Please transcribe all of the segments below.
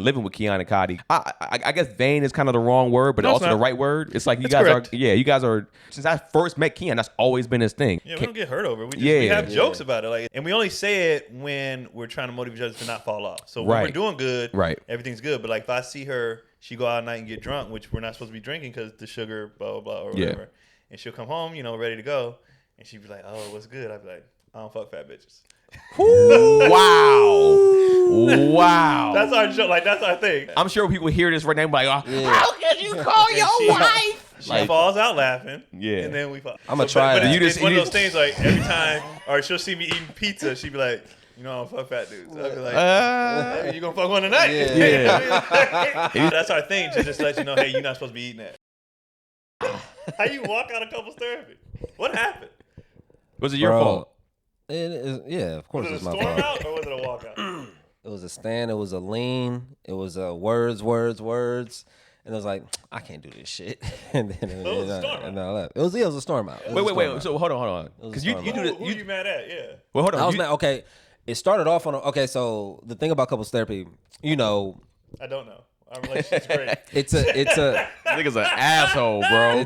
living with Keon and Cody. I guess vain is kind of the wrong word, but No, it's also the not. right word. It's like you That's guys correct. you guys are, since I first met Keon, that's always been his thing. Yeah, we don't get hurt over it. We have Yeah. jokes about it. Like, and we only say it when we're trying to motivate each other to not fall off. So when we're Right. doing good, Right. everything's good. But like if I see her, she go out at night and get drunk, which we're not supposed to be drinking because the sugar, blah, blah, blah, or whatever. And she'll come home, ready to go. And she'd be like, oh, what's good? I'd be like, I don't fuck fat bitches. Wow. That's our joke. Like, that's our thing. I'm sure people hear this right now and be like, how can you call your wife? She falls out laughing. Yeah. And then we fall. I'm going to try but it. It's one of those things like every time, or she'll see me eating pizza, she'd be like, I don't fuck fat dudes. I'd be like, hey, you gonna fuck one tonight? Yeah. That's our thing to just let you know, hey, you're not supposed to be eating that. How you walk out of couples therapy? What happened? Was it your fault? Of course Was it was it a my storm fault. out or was it a walkout? It was a stand. It was a lean. It was words. And it was like, I can't do this shit. And then it was a storm out. and I left. It was a storm out. Wait. So hold on. Because you do this. Who you mad at? Yeah. Well, hold on. I was mad. Okay, it started off on. So the thing about couples therapy, I don't know. Our relationship's great. it's a Nigga's an asshole, bro.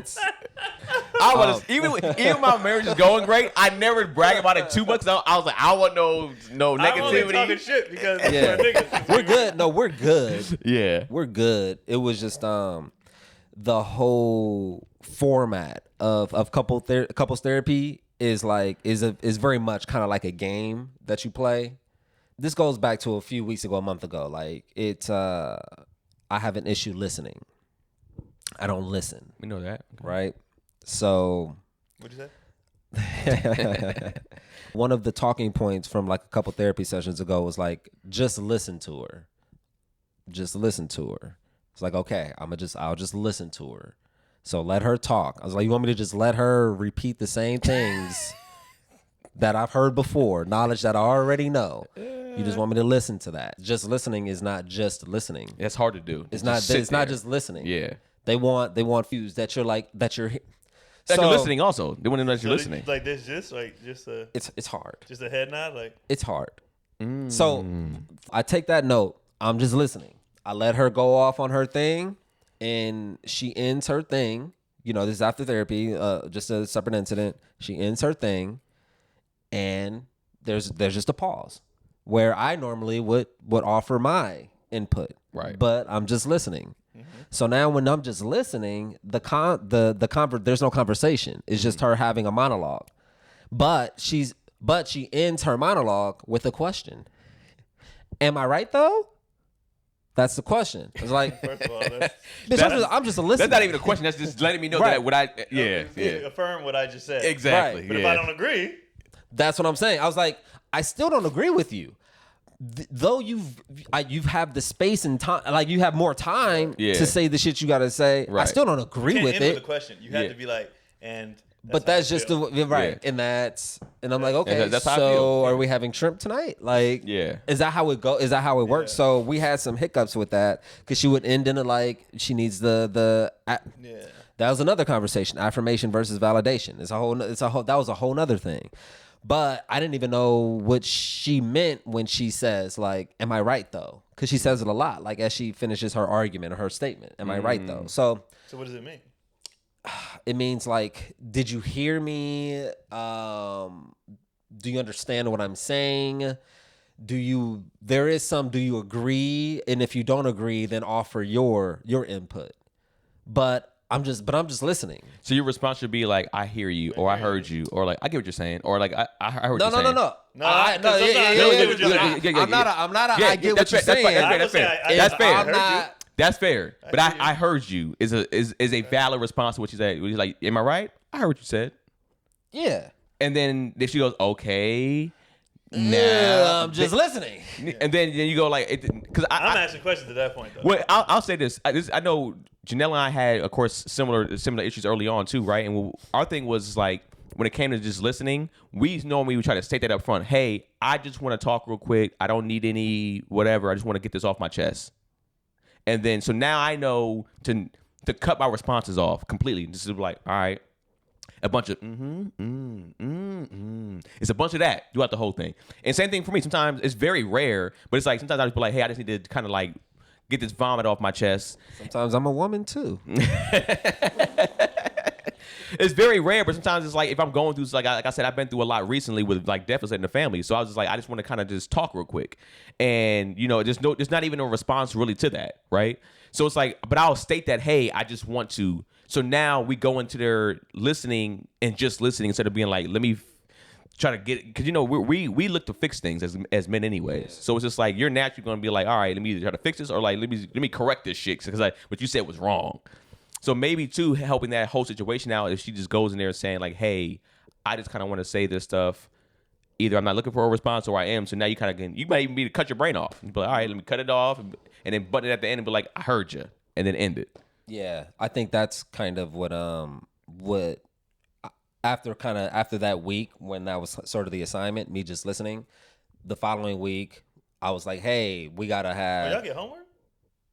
I was even my marriage is going great. I never brag about it too much. I was like, I want no I'm only negativity. talking shit because Yeah. we're niggas. we're good. No, we're good. Yeah. We're good. It was just the whole format of couples therapy is very much kind of like a game that you play. This goes back to a month ago. Like I have an issue listening. I don't listen. We know that. Right? So What'd you say? one of the talking points from like a couple therapy sessions ago was like, just listen to her. Just listen to her. It's like, okay, I'll just listen to her. So let her talk. I was like, you want me to just let her repeat the same things that I've heard before, knowledge that I already know? You just want me to listen to that. Just listening is not just listening. It's hard to do. It's not just listening. Yeah. They want views that you're That you're listening also. They want to know that you're listening. Like this, just a It's hard. just a head nod, like It's hard. So I take that note. I'm just listening. I let her go off on her thing, and she ends her thing. This is after therapy, just a separate incident. She ends her thing, and there's just a pause where I normally would offer my input, Right. But I'm just listening. So now when I'm just listening, there's no conversation. It's just her having a monologue. But she ends her monologue with a question. Am I right though? That's the question. It's like, first of all, I'm just a listener. That's not even a question. That's just letting me know Right. that what I affirm what I just said. exactly. Right. But if I don't agree, That's what I'm saying. I was like, I still don't agree with you. Though you've had the space and time, like you have more time to say the shit you got to say. I Right. still don't agree can't with end it. with a question. You have to be like, and But that's just the right, Yeah. and I'm like, okay, that's how I so feel. are we having shrimp tonight? Like, Yeah. is that how it go? Is that how it works? So we had some hiccups with that because she would end in it like she needs the. That was another conversation: affirmation versus validation. That was a whole nother thing. But I didn't even know what she meant when she says like, "Am I right though?" Because she says it a lot, like as she finishes her argument or her statement. Am I right though? So what does it mean? it means like, did you hear me? Do you understand what I'm saying? Do you agree? And if you don't agree, then offer your input. But I'm just listening. So your response should be like, I hear you, or I heard you, or like, I get what you're saying, or like, I heard what you're saying. No. I'm not. I get what you're saying. That's fair. That's fair. But hear you. I heard you is a valid response to what you said. He's like, am I right? I heard what you said. Yeah. And then if she goes, okay, now I'm just listening. And then you go like, because I'm asking questions at that point though. Well, I'll say this. I know Janelle and I had, of course, similar issues early on too, right? And our thing was like, when it came to just listening, we normally would try to state that up front. Hey, I just want to talk real quick. I don't need any whatever. I just want to get this off my chest. And then so now I know to cut my responses off completely. Just to be like, all right, a bunch of It's a bunch of that throughout the whole thing. And same thing for me. Sometimes it's very rare, but it's like sometimes I just be like, hey, I just need to kind of like get this vomit off my chest. Sometimes I'm a woman too. It's very rare, but sometimes it's like if I'm going through, like I said, I've been through a lot recently with like deficit in the family. So I was just like, I just want to kind of just talk real quick, and there's not even a response really to that, right? So it's like, but I'll state that, hey, I just want to. So now we go into their listening and just listening instead of being like, let me try to get, because we look to fix things as men anyways. So it's just like you're naturally going to be like, all right, let me either try to fix this or like let me correct this shit because what you said was wrong. So maybe too helping that whole situation out if she just goes in there saying like, hey, I just kind of want to say this stuff. Either I'm not looking for a response or I am. So now you kind of you might even be to cut your brain off. You be like, all right, let me cut it off, and then button it at the end and be like, I heard you, and then end it. Yeah, I think that's kind of what after that week when that was sort of the assignment, me just listening. The following week, I was like, hey, we gotta have. Y'all get homework?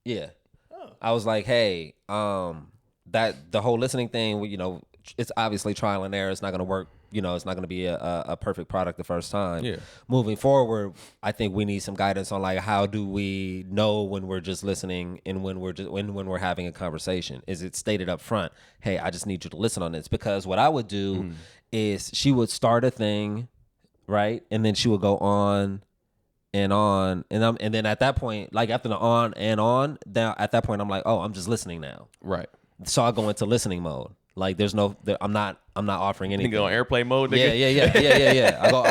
Yeah. Oh. I was like, hey, that the whole listening thing, it's obviously trial and error. It's not going to work. It's not going to be a perfect product the first time. Yeah. Moving forward, I think we need some guidance on like how do we know when we're just listening and when we're having a conversation. Is it stated up front? Hey, I just need you to listen on this, because what I would do is she would start a thing, right, and then she would go on and on, and then at that point, like after the on and on, then at that point I'm like, oh, I'm just listening now. Right. So I go into listening mode. Like there's I'm not offering anything. You go on airplane mode, nigga? Yeah. I go,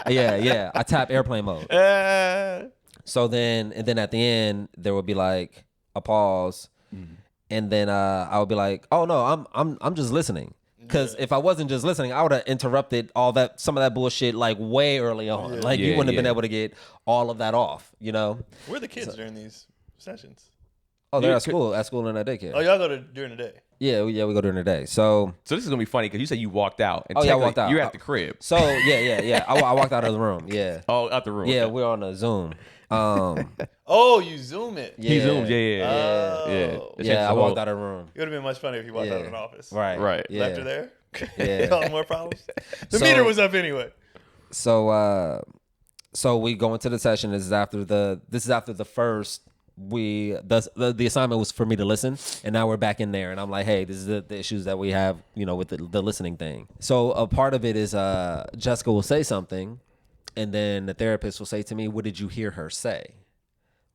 yeah. I tap airplane mode. So then at the end there would be like a pause, and then I would be like, oh no, I'm just listening. Because if I wasn't just listening, I would have interrupted some of that bullshit like way early on. Like you wouldn't have been able to get all of that off, Where are the kids during these sessions? Oh, they're at school in that daycare. Oh, y'all go during the day? Yeah, we go during the day. So this is gonna be funny because you said you walked out. And I walked out. You're at the crib. So yeah. I walked out of the room. Yeah. Oh, out the room. Yeah, we're on a Zoom. Oh, you Zoom it. He zoomed. Yeah. Yeah, I walked out of the room. It would have been much funnier if you walked out of an office. Right. Yeah. Left her there. Yeah. Causing more problems. The meter was up anyway. So we go into the session. This is after the first. The assignment was for me to listen, and now we're back in there, and I'm like, hey, this is the issues that we have, with the listening thing. So a part of it is Jessica will say something, and then the therapist will say to me, what did you hear her say?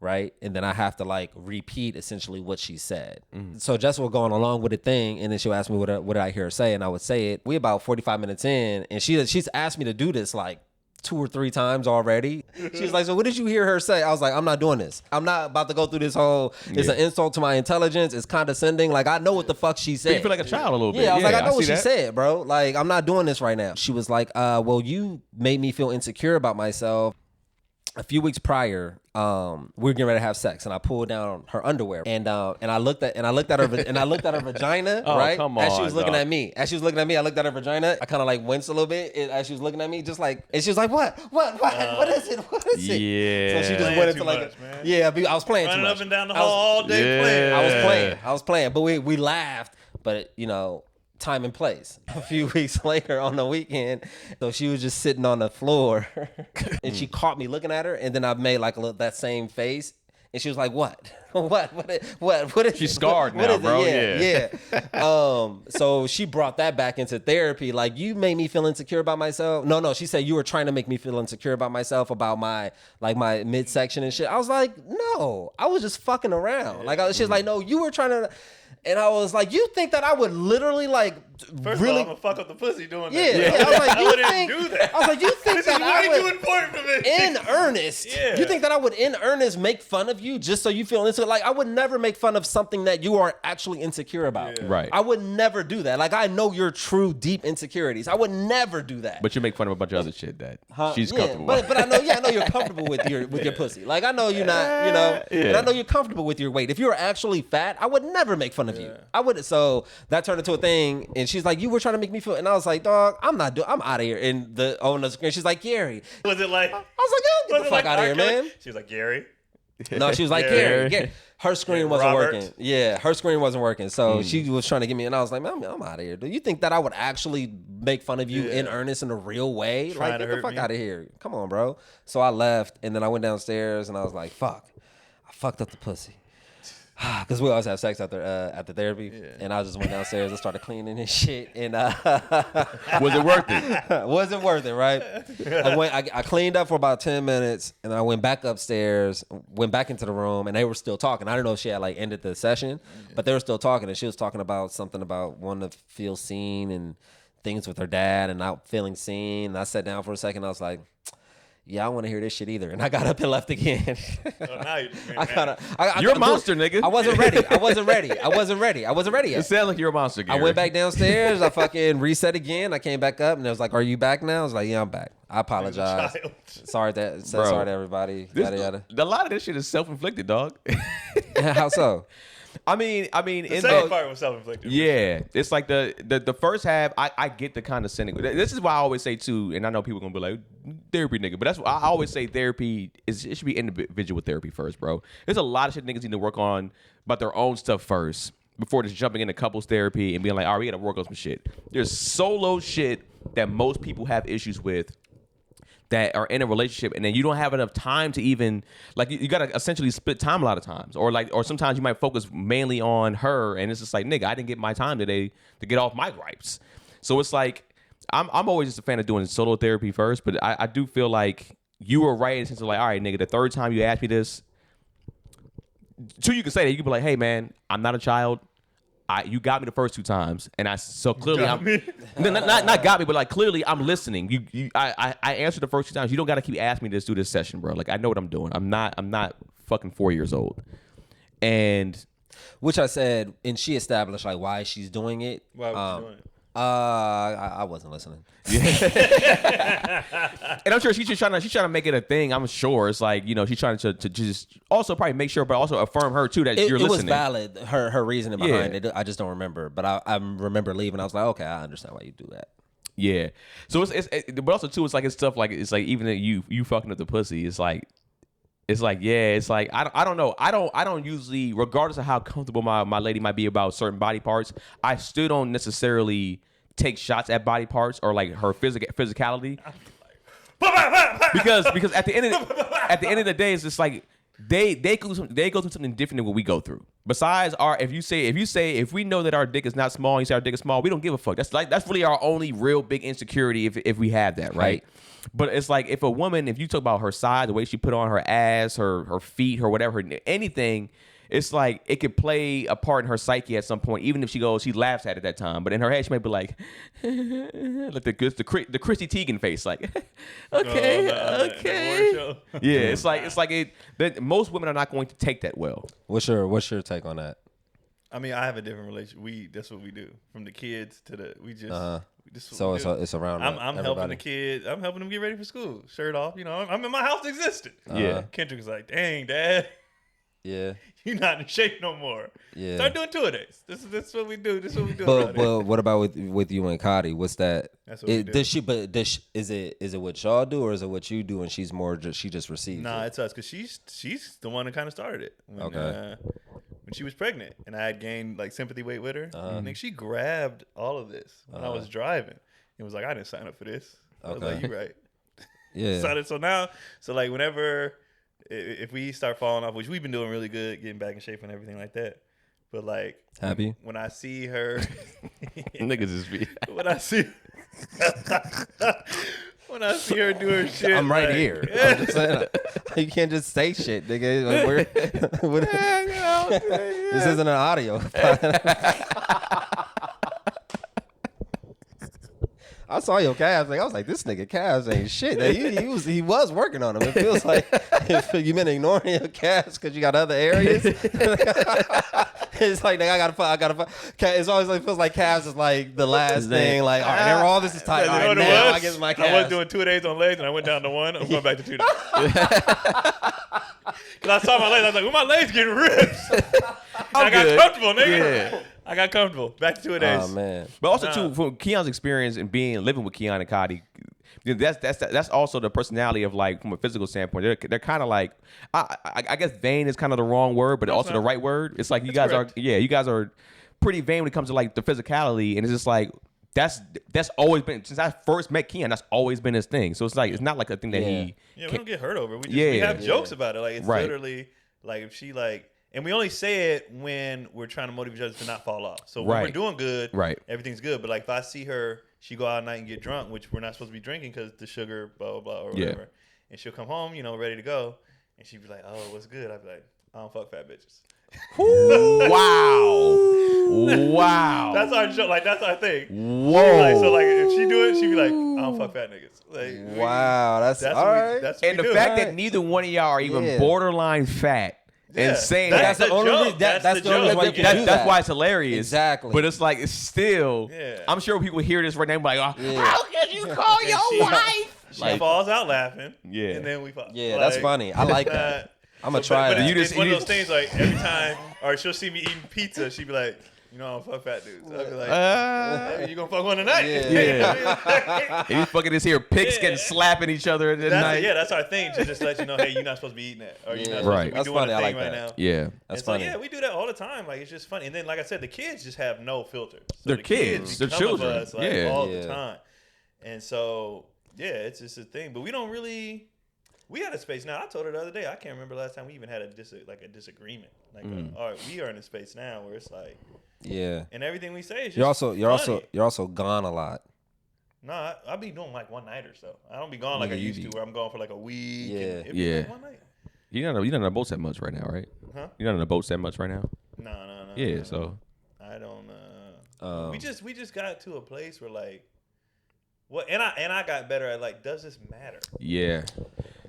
Right? And then I have to like repeat essentially what she said. So Jessica will go on along with the thing, and then she'll ask me what did I hear her say, and I would say it. We about 45 minutes in, and she's asked me to do this like 2 or 3 times already. She's like, so what did you hear her say? I was like, I'm not doing this. I'm not about to go through this whole, it's an insult to my intelligence. It's condescending. Like, I know what the fuck she said. But you feel like a child a little bit. Yeah, I was like, I know what she said, bro. Like, I'm not doing this right now. She was like, well, you made me feel insecure about myself. A few weeks prior, we were getting ready to have sex, and I pulled down her underwear, and I looked at her vagina, right? Come on, as she was looking at me. I looked at her vagina. I kind of like winced a little bit as she was looking at me, just like, and she was like, what is it? Yeah. So she just Playing went into too like, much, man. yeah, I was playing Running too much. up and down the hall all day playing. I was playing, but we laughed, but time and place. A few weeks later on the weekend, so she was just sitting on the floor and she caught me looking at her, and then I made like that same face, and she was like, what is She's scarred now, bro. Yeah. So she brought that back into therapy. Like, you made me feel insecure about myself. No, she said you were trying to make me feel insecure about myself, about my midsection and shit. I was like, no, I was just fucking around. Like, she was like, no, you were trying to. And I was like, you think that I would literally like First really of all, I'm gonna fuck up the pussy doing that. Yeah. I was like, I wouldn't do that. I was like, you think This that is I way would too important for me. in earnest? Yeah. You think that I would in earnest make fun of you just so you feel insecure? Like, I would never make fun of something that you are actually insecure about. Yeah. Right. I would never do that. Like, I know your true deep insecurities. I would never do that. But you make fun of a bunch of other shit that she's comfortable with. But I know you're comfortable with your pussy. Like, I know you're not, and I know you're comfortable with your weight. If you were actually fat, I would never make fun of you. I would. So that turned into a thing, and she's like, you were trying to make me feel, and I was like, dog, I'm out of here. And on the screen, she's like, Gary. Was it like? I was like, yo, get the fuck out of here, man. She was like, Gary. No, she was like, Gary. Her screen wasn't working. Yeah, her screen wasn't working. So she was trying to get me, and I was like, man, I'm out of here. Do you think that I would actually make fun of you in earnest in a real way? Like, get the fuck out of here. Come on, bro. So I left, and then I went downstairs, and I was like, fuck. I fucked up the pussy. Because we always have sex after therapy, and I just went downstairs and started cleaning and shit. And Was it worth it? wasn't worth it, right? I cleaned up for about 10 minutes, and I went back upstairs, went back into the room, and they were still talking. I don't know if she had like ended the session, but they were still talking, and she was talking about something about wanting to feel seen and things with her dad and not feeling seen. And I sat down for a second. I was like, yeah, I don't want to hear this shit either. And I got up and left again. Now You're a monster, nigga. I wasn't ready. It sounds like you're a monster, Gary. I went back downstairs. I fucking reset again. I came back up and it was like, "Are you back now?" I was like, "Yeah, I'm back. I apologize. Sorry to everybody." Yada yada. A lot of this shit is self-inflicted, dog. How so? I mean, the second part was self-inflicted. Yeah, it's like the first half. I get the kind of cynical. This is why I always say too, and I know people gonna be like therapy, nigga, but that's why I always say therapy is it should be individual therapy first, bro. There's a lot of shit niggas need to work on about their own stuff first before just jumping into couples therapy and being like, all right, we gotta work on some shit. There's solo shit that most people have issues with that are in a relationship, and then you don't have enough time to even like you gotta essentially split time a lot of times, or sometimes you might focus mainly on her, and it's just like, nigga, I didn't get my time today to get off my gripes. So it's like I'm always just a fan of doing solo therapy first, but I do feel like you were right in the sense of like, all right, nigga, the third time you asked me this, so you can say that you can be like, hey man, I'm not a child. You got me the first two times, and clearly not got me, but like clearly I'm listening. I answered the first two times. You don't got to keep asking me to do this session, bro. Like I know what I'm doing. I'm not fucking 4 years old, and which I said, and she established like why she's doing it. Why was she doing it? I wasn't listening. And I'm sure she's trying to make it a thing. I'm sure it's like, you know, she's trying to just also probably make sure, but also affirm her too that you're listening. It was valid, her reasoning behind it. I just don't remember, but I remember leaving. I was like, okay, I understand why you do that. Yeah. So but also too, it's like it's stuff like it's like even that you fucking up the pussy. It's like I don't know. I don't usually, regardless of how comfortable my lady might be about certain body parts, I still don't necessarily take shots at body parts or like her physicality. because at the end of the day, it's just like they go through something different than what we go through. Besides if we know that our dick is not small, and you say our dick is small, we don't give a fuck. That's really our only real big insecurity if we have that, right? But it's like if you talk about her size, the way she put on her ass, her feet, her whatever, anything, it's like it could play a part in her psyche at some point, even if she laughs at it at that time. But in her head, she might be like, like the Chrissy Teigen face, like, okay. Yeah, it's like most women are not going to take that well. What's your take on that? I mean, I have a different relationship. That's what we do. From the kids to so it's around. I'm helping the kids. I'm helping them get ready for school. Shirt off. You know, I'm in my house existing. Yeah. Kendrick's like, dang, Dad. Yeah. You're not in shape no more. Yeah. Start doing 2-a-days. This is what we do. This is what we do. But what about with you and Cotty? What's that? That's what we do. Is it what y'all do, or is it what you do and she's more she just receives? Nah, it's us because she's the one that kind of started it. When she was pregnant and I had gained like sympathy weight with her, and she grabbed all of this when I was driving. It was like, I didn't sign up for this. I was like, you're right. Yeah. So like whenever if we start falling off, which we've been doing really good, getting back in shape and everything like that. But like happy when I see her, niggas is be when I see her do her shit, I'm right here. I'm just saying, you can't just say shit, nigga. This isn't an audio. I saw your calves. I was like, this nigga calves ain't shit. He was working on them. It feels like if you've been ignoring your calves because you got other areas. It's like, I gotta. It's always like feels like calves is like the last thing. Like, all right, all this is tight. All right, now I get my calves. I was doing 2 days on legs and I went down to 1. I'm going back to 2 days. Because I saw my legs. I was like, well, my legs getting ripped. I got comfortable, nigga. Yeah. I got comfortable. Back to 2 days. Oh man! But also too, from Keon's experience and living with Keon and Cotty, that's also the personality of like from a physical standpoint. They're kind of like I guess vain is kind of the wrong word, but also the right word. It's like you guys are pretty vain when it comes to like the physicality, and it's just like that's always been since I first met Keon. That's always been his thing. So it's like it's not like a thing that we don't get hurt over. We have jokes about it. Like it's literally Like if she like, and we only say it when we're trying to motivate each other to not fall off. So when we're doing good, everything's good. But like if I see her, she go out at night and get drunk, which we're not supposed to be drinking because the sugar, blah blah blah, or whatever. And she'll come home, ready to go, and she'd be like, "Oh, what's good?" I'd be like, "I don't fuck fat bitches." Wow. That's our joke. Like that's our thing. Whoa. Like, so like if she do it, she'd be like, "I don't fuck fat niggas." Like, wow, that's all right. That's and the fact that neither one of y'all are even borderline fat. And saying that's the only joke. reason that's the only reason why you can do that. That's why it's hilarious. Exactly. But it's like it's still. Yeah. I'm sure people hear this right now and be like, how can you call your wife? She falls out laughing. Yeah. And then we fall. Yeah, that's funny. I like that. I'm gonna try it. it. It's one of those things like every time, or she'll see me eating pizza, she'd be like, I don't fuck fat dudes. I'd be like, hey, you gonna fuck one tonight? Yeah. And you fucking this here pigs getting slapping each other at night. Yeah, that's our thing. To just let you know, hey, you're not supposed to be eating that, or you're not supposed to be doing a thing right now. Yeah, that's funny. So, we do that all the time. Like it's just funny. And then, like I said, the kids just have no filter. So they're kids. They're children. Us, all the time. And so, it's just a thing. But we don't really. We had a space now. I told her the other day. I can't remember last time we even had a disagreement. Like, all right, we are in a space now where it's like, and everything we say is just you're also gone a lot. No, I'll be doing like one night or so. I don't be gone like I used to, where I'm gone for like a week. Yeah, like one night. You're not on the boat that much right now, right? Huh? You're not on the boat that much right now. No. Yeah, so I don't. We just got to a place where like, and I got better at like, does this matter? Yeah.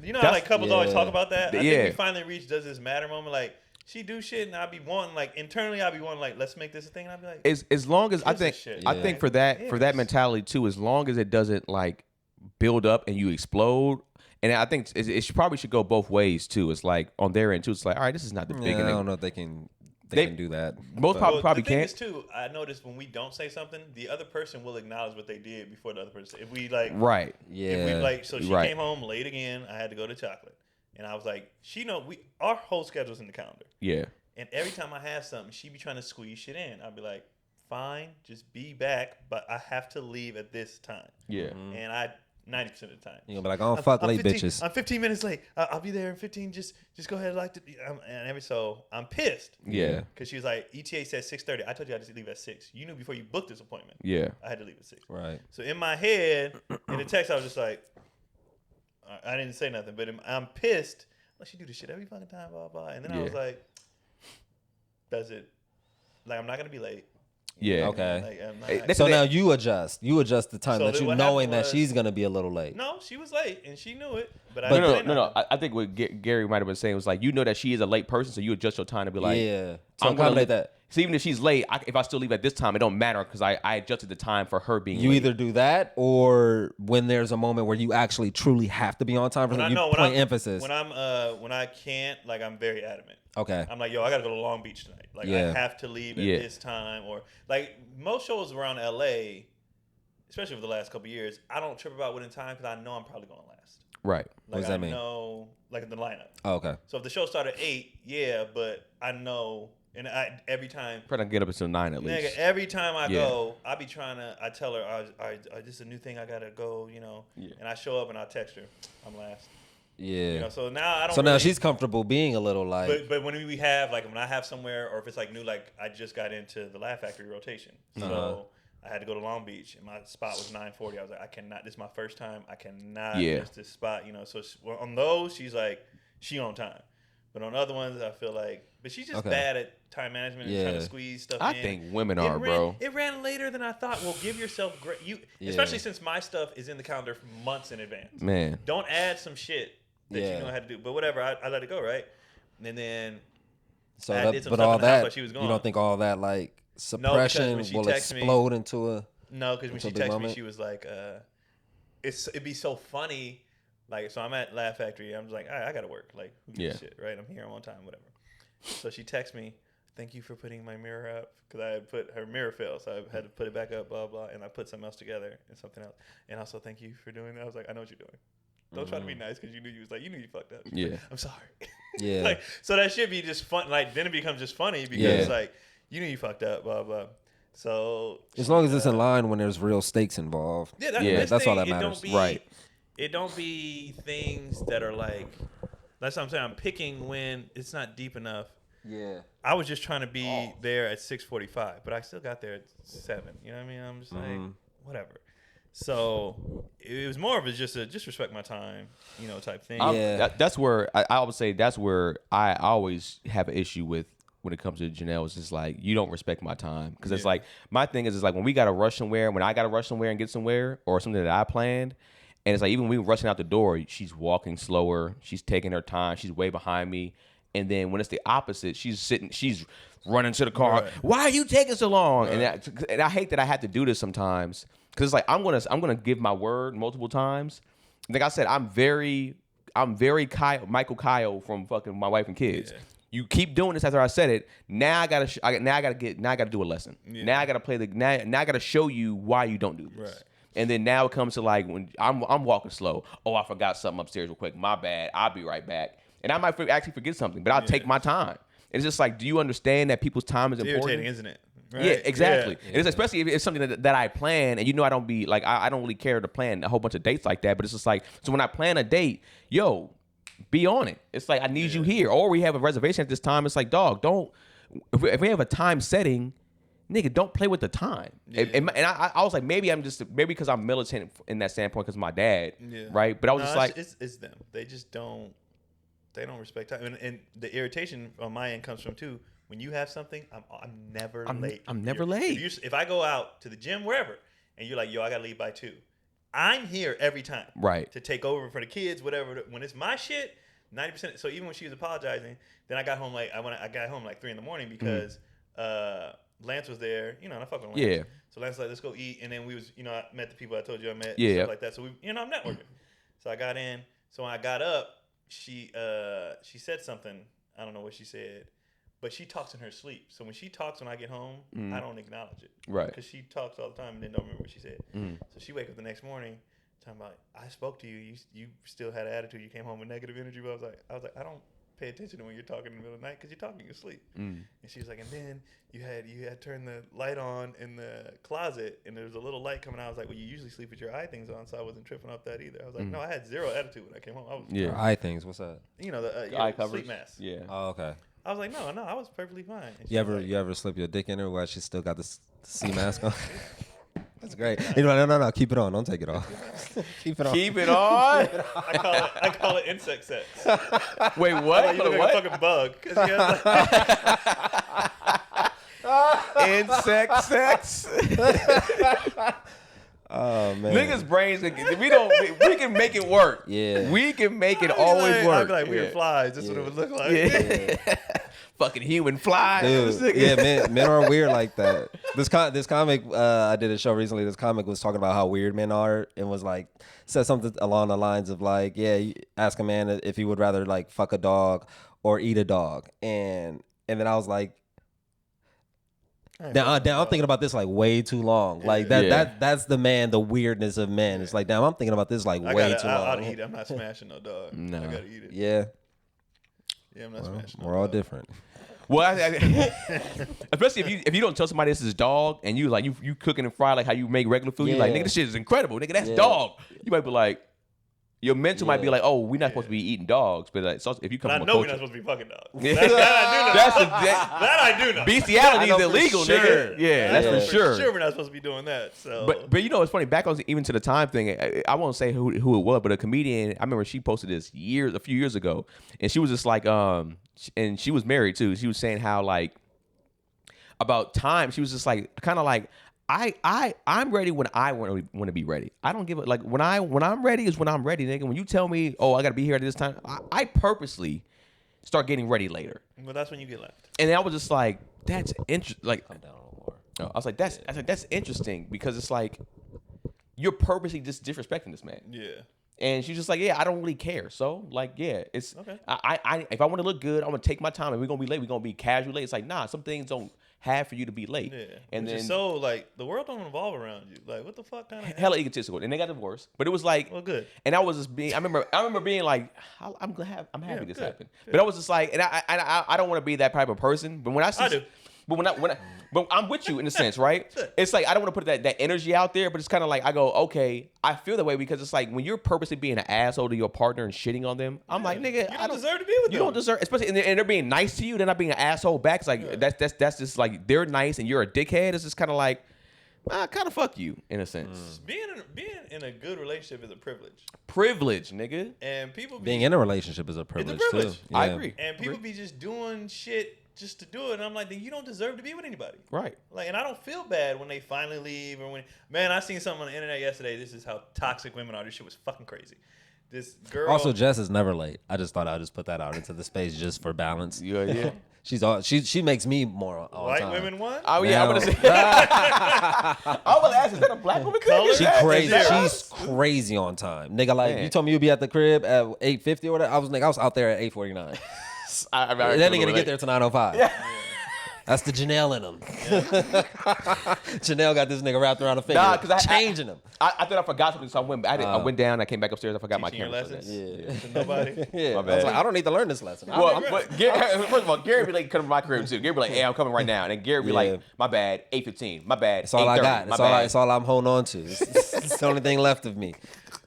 You know how like couples always talk about that? I think we finally reached does this matter moment. Like she do shit and I be wanting like internally I be wanting like let's make this a thing and I be like as long as I think for that mentality too, as long as it doesn't like build up and you explode. And I think it probably should go both ways too. It's like on their end too. It's like, all right, this is not the big. I don't know if they can do that. Most probably can't. Is too, I noticed when we don't say something, the other person will acknowledge what they did before the other person. If we like, right, If we like, so she came home late again. I had to go to chocolate, and I was like, our whole schedule's in the calendar. Yeah. And every time I have something, she be trying to squeeze shit in. I'd be like, fine, just be back, but I have to leave at this time. Yeah. And 90% of the time. You're gonna be like, I don't fuck late bitches. I'm 15 minutes late. I'll be there in 15. Just go ahead. So I'm pissed. Yeah. Because she was like, ETA said 6:30. I told you I had to leave at 6. You knew before you booked this appointment. Yeah. I had to leave at 6. Right. So in my head, in the text, I was just like, I didn't say nothing, but I'm pissed. Like she do this shit every fucking time, blah blah. And then I was like, does it? Like I'm not gonna be late. Yeah. Okay. So now you adjust the time that you knowing that she's gonna be a little late. No, she was late and she knew it. But no. I think what Gary might have been saying was like, you know that she is a late person, so you adjust your time to be like, So I'm gonna that. So even if she's late, if I still leave at this time, it don't matter because I adjusted the time for her being. You late. Either do that or when there's a moment where you actually truly have to be on time for something, you point emphasis. When I can't, like I'm very adamant. Okay. I'm like, yo, I gotta go to Long Beach tonight. Like I have to leave at this time, or like most shows around LA, especially for the last couple of years, I don't trip about winning time because I know I'm probably gonna last. Right. Like, what does that mean? I know, like in the lineup. Oh, okay. So if the show started at 8, but I know, and every time. Try to get up until 9 at least. Nigga, every time I go, I be trying to. I tell her, this is a new thing. I gotta go, and I show up and I text her, I'm last. Yeah. So now I don't. So now she's comfortable being a little like. But when we have when I have somewhere, or if it's like new, like I just got into the Laugh Factory rotation, so I had to go to Long Beach, and my spot was 9:40. I was like, I cannot. This is my first time. I cannot miss this spot. So on those, she's like, she on time. But on other ones, I feel like, but she's just bad at time management and trying to squeeze stuff in. I think women are, bro. It ran later than I thought. Well, give yourself especially since my stuff is in the calendar for months in advance. Man, don't add some shit that you know how to do. But whatever, I let it go, right? And then I did some stuff in the house while she was gone. You don't think all that like suppression will explode into a no? Because when she texted me, she was like, it'd be so funny. Like, so I'm at Laugh Factory. I'm just like, all right, I got to work. Like, who gives a shit, right? I'm here. I'm on time, whatever. So she texts me, thank you for putting my mirror up. Because I had put her mirror fell. So I had to put it back up, blah, blah. And I put something else together and something else. And also, thank you for doing that. I was like, I know what you're doing. Don't try to be nice because you knew you fucked up. Yeah. Like, I'm sorry. Yeah. Like, so that should be just fun. Like, then it becomes just funny because, like, you knew you fucked up, blah, blah. So. As long as it's in line when there's real stakes involved. Yeah, that's all that matters. It don't be things that are like That's what I'm saying. I'm picking when it's not deep enough. Yeah. I was just trying to be there at 6:45, but I still got there at 7. You know what I mean? I'm just like, whatever. So it was more of a just respect my time, type thing. That's where I would say that's where I always have an issue with when it comes to Janelle. It's just like, you don't respect my time. Because it's like, my thing is like when we got to rush somewhere, when I got to rush somewhere and get somewhere or something that I planned, and it's like even when we were rushing out the door, she's walking slower, she's taking her time, she's way behind me. And then when it's the opposite, she's running to the car. Right. Why are you taking so long? Right. And I hate that I have to do this sometimes, because it's like I'm gonna give my word multiple times. Like I said, I'm very Michael Kyle from fucking My Wife and Kids. Yeah. You keep doing this after I said it. Now I gotta do a lesson. Yeah. Now I gotta now I gotta show you why you don't do this. Right. And then now it comes to like when I'm walking slow. Oh, I forgot something upstairs real quick. My bad. I'll be right back. And I might actually forget something, but I'll take my time. It's just like, do you understand that people's time is important? Irritating, isn't it? Right? Yeah, exactly. Yeah. It's especially if it's something that I plan, and I don't be like, I don't really care to plan a whole bunch of dates like that. But it's just like, so when I plan a date, be on it. It's like, I need you here, or we have a reservation at this time. It's like, dog, don't. If we have a time setting, nigga, don't play with the time. Yeah. And I was like, maybe because I'm militant in that standpoint because of my dad, right? But I was just like, it's them. They just don't. They don't respect time, and the irritation on my end comes from too. When you have something, I'm never late. I'm never late. If I go out to the gym, wherever, and you're like, yo, I gotta leave by 2, I'm here every time, right? To take over for the kids, whatever. When it's my shit, 90%. So even when she was apologizing, then I got home I got home like 3 a.m. because Lance was there, and I fuck with Lance. Yeah. So Lance was like, let's go eat, and then we was, I met the people I told you I met, and stuff like that. So we, I'm networking. So I got in. So when I got up, she said something. I don't know what she said, but she talks in her sleep. So when she talks when I get home, I don't acknowledge it, right? Because she talks all the time and then don't remember what she said. So she wake up the next morning talking about, I spoke to you. You still had an attitude. You came home with negative energy. But I was like, I don't pay attention to when you're talking in the middle of the night because you're talking in your sleep. And she was like, and then you had turned the light on in the closet and there was a little light coming out. I was like, well, you usually sleep with your eye things on, so I wasn't tripping off that either. I was like, no, I had zero attitude when I came home. Eye things. What's that? The eye covers. Sleep mask. Yeah. Oh, okay. I was like, no, I was perfectly fine. You ever slip your dick in her while she still got the sea mask on? That's great. No. Keep it on. Don't take it off. Keep it on. Keep it on. I call it insect sex. Wait, what? You look like a fucking bug. Insect sex. Oh man. Niggas' brains. We can make it work. Yeah. We can make it always work. I'd be like weird flies. That's what it would look like. Yeah. Fucking human fly. Dude, yeah, men are weird like that. This comic, I did a show recently. This comic was talking about how weird men are, and was like, said something along the lines of like, you ask a man if he would rather like fuck a dog or eat a dog, and then I was like, now I'm thinking about this like way too long. Like that's the weirdness of men. It's like, damn, I'm thinking about this like way too long. I'll eat it. I'm not smashing no dog. No. I gotta eat it. Yeah. Yeah, I'm not smashing. We're all different. Well, especially if you don't tell somebody this is dog and you cooking and fry like how you make regular food, you're like, nigga, this shit is incredible, nigga, that's dog. You might be like, your mental might be like, oh, we're not supposed to be eating dogs, but like, so if you come from a culture, we're not supposed to be fucking dogs. That I do know. Bestiality is illegal, nigga. Yeah, that's for sure. Sure, we're not supposed to be doing that. So, but it's funny. Back on even to the time thing, I won't say who it was, but a comedian. I remember she posted this a few years ago, and she was just like, and she was married too. She was saying how like about time. She was just like kind of like, I'm ready when I want to be ready. I don't give a like when I'm ready is when I'm ready, nigga. When you tell me, oh, I gotta be here at this time, I purposely start getting ready later. Well, that's when you get left. And I was just like, that's interesting. Like, come down a little more. No, I was like, that's interesting because it's like you're purposely just disrespecting this man. Yeah. And she's just like, yeah, I don't really care. So like, yeah, it's okay. I if I want to look good, I'm gonna take my time, and we're gonna be late. We're gonna be casual late. It's like, nah, some things don't have for you to be late. Yeah. And Which then is so like the world don't revolve around you. Like what the fuck kind of hella egotistical. And they got divorced, but it was like, well, good. And I was just being. I remember being like, I'm happy this happened. Good. But I was just like, and I don't want to be that type of person. But when I see, but I'm with you in a sense, right? It's like I don't want to put that energy out there, but it's kind of like I go, okay, I feel that way because it's like when you're purposely being an asshole to your partner and shitting on them, I'm like, nigga, you don't deserve to be with them. You don't deserve, especially and they're being nice to you. They're not being an asshole back. It's like that's just like they're nice and you're a dickhead. It's just kind of like, kind of fuck you in a sense. Being in a good relationship is a privilege. Privilege, nigga. And people being in a relationship is a privilege, too. Yeah. I agree. And people be just doing shit just to do it, and I'm like, then you don't deserve to be with anybody, right? Like, and I don't feel bad when they finally leave, or when I seen something on the internet yesterday. This is how toxic women are. This shit was fucking crazy. This girl. Also, Jess is never late. I just thought I'd just put that out into the space just for balance. Yeah. She makes me more on White time. women won? Oh yeah, I'm gonna say. I was ask, is that a black woman thing? She crazy. She's crazy on time, nigga. Like you told me you'd be at the crib at 8:50 or whatever. I was out there at 8:49. That nigga to get there to 9:05. Yeah. That's the Janelle in him. Yeah. Janelle got this nigga wrapped around the finger. Because changing him. I thought I forgot something, so I went down. I came back upstairs. I forgot my camera. Lessons? Yeah. Nobody. Yeah. My bad. I was like, I don't need to learn this lesson. Well, first of all, Gary be like, come to my crib too. Gary be like, hey, I'm coming right now, and then Gary be like, my bad, 8:15. My bad. That's all I got. That's all I'm holding on to. It's the only thing left of me.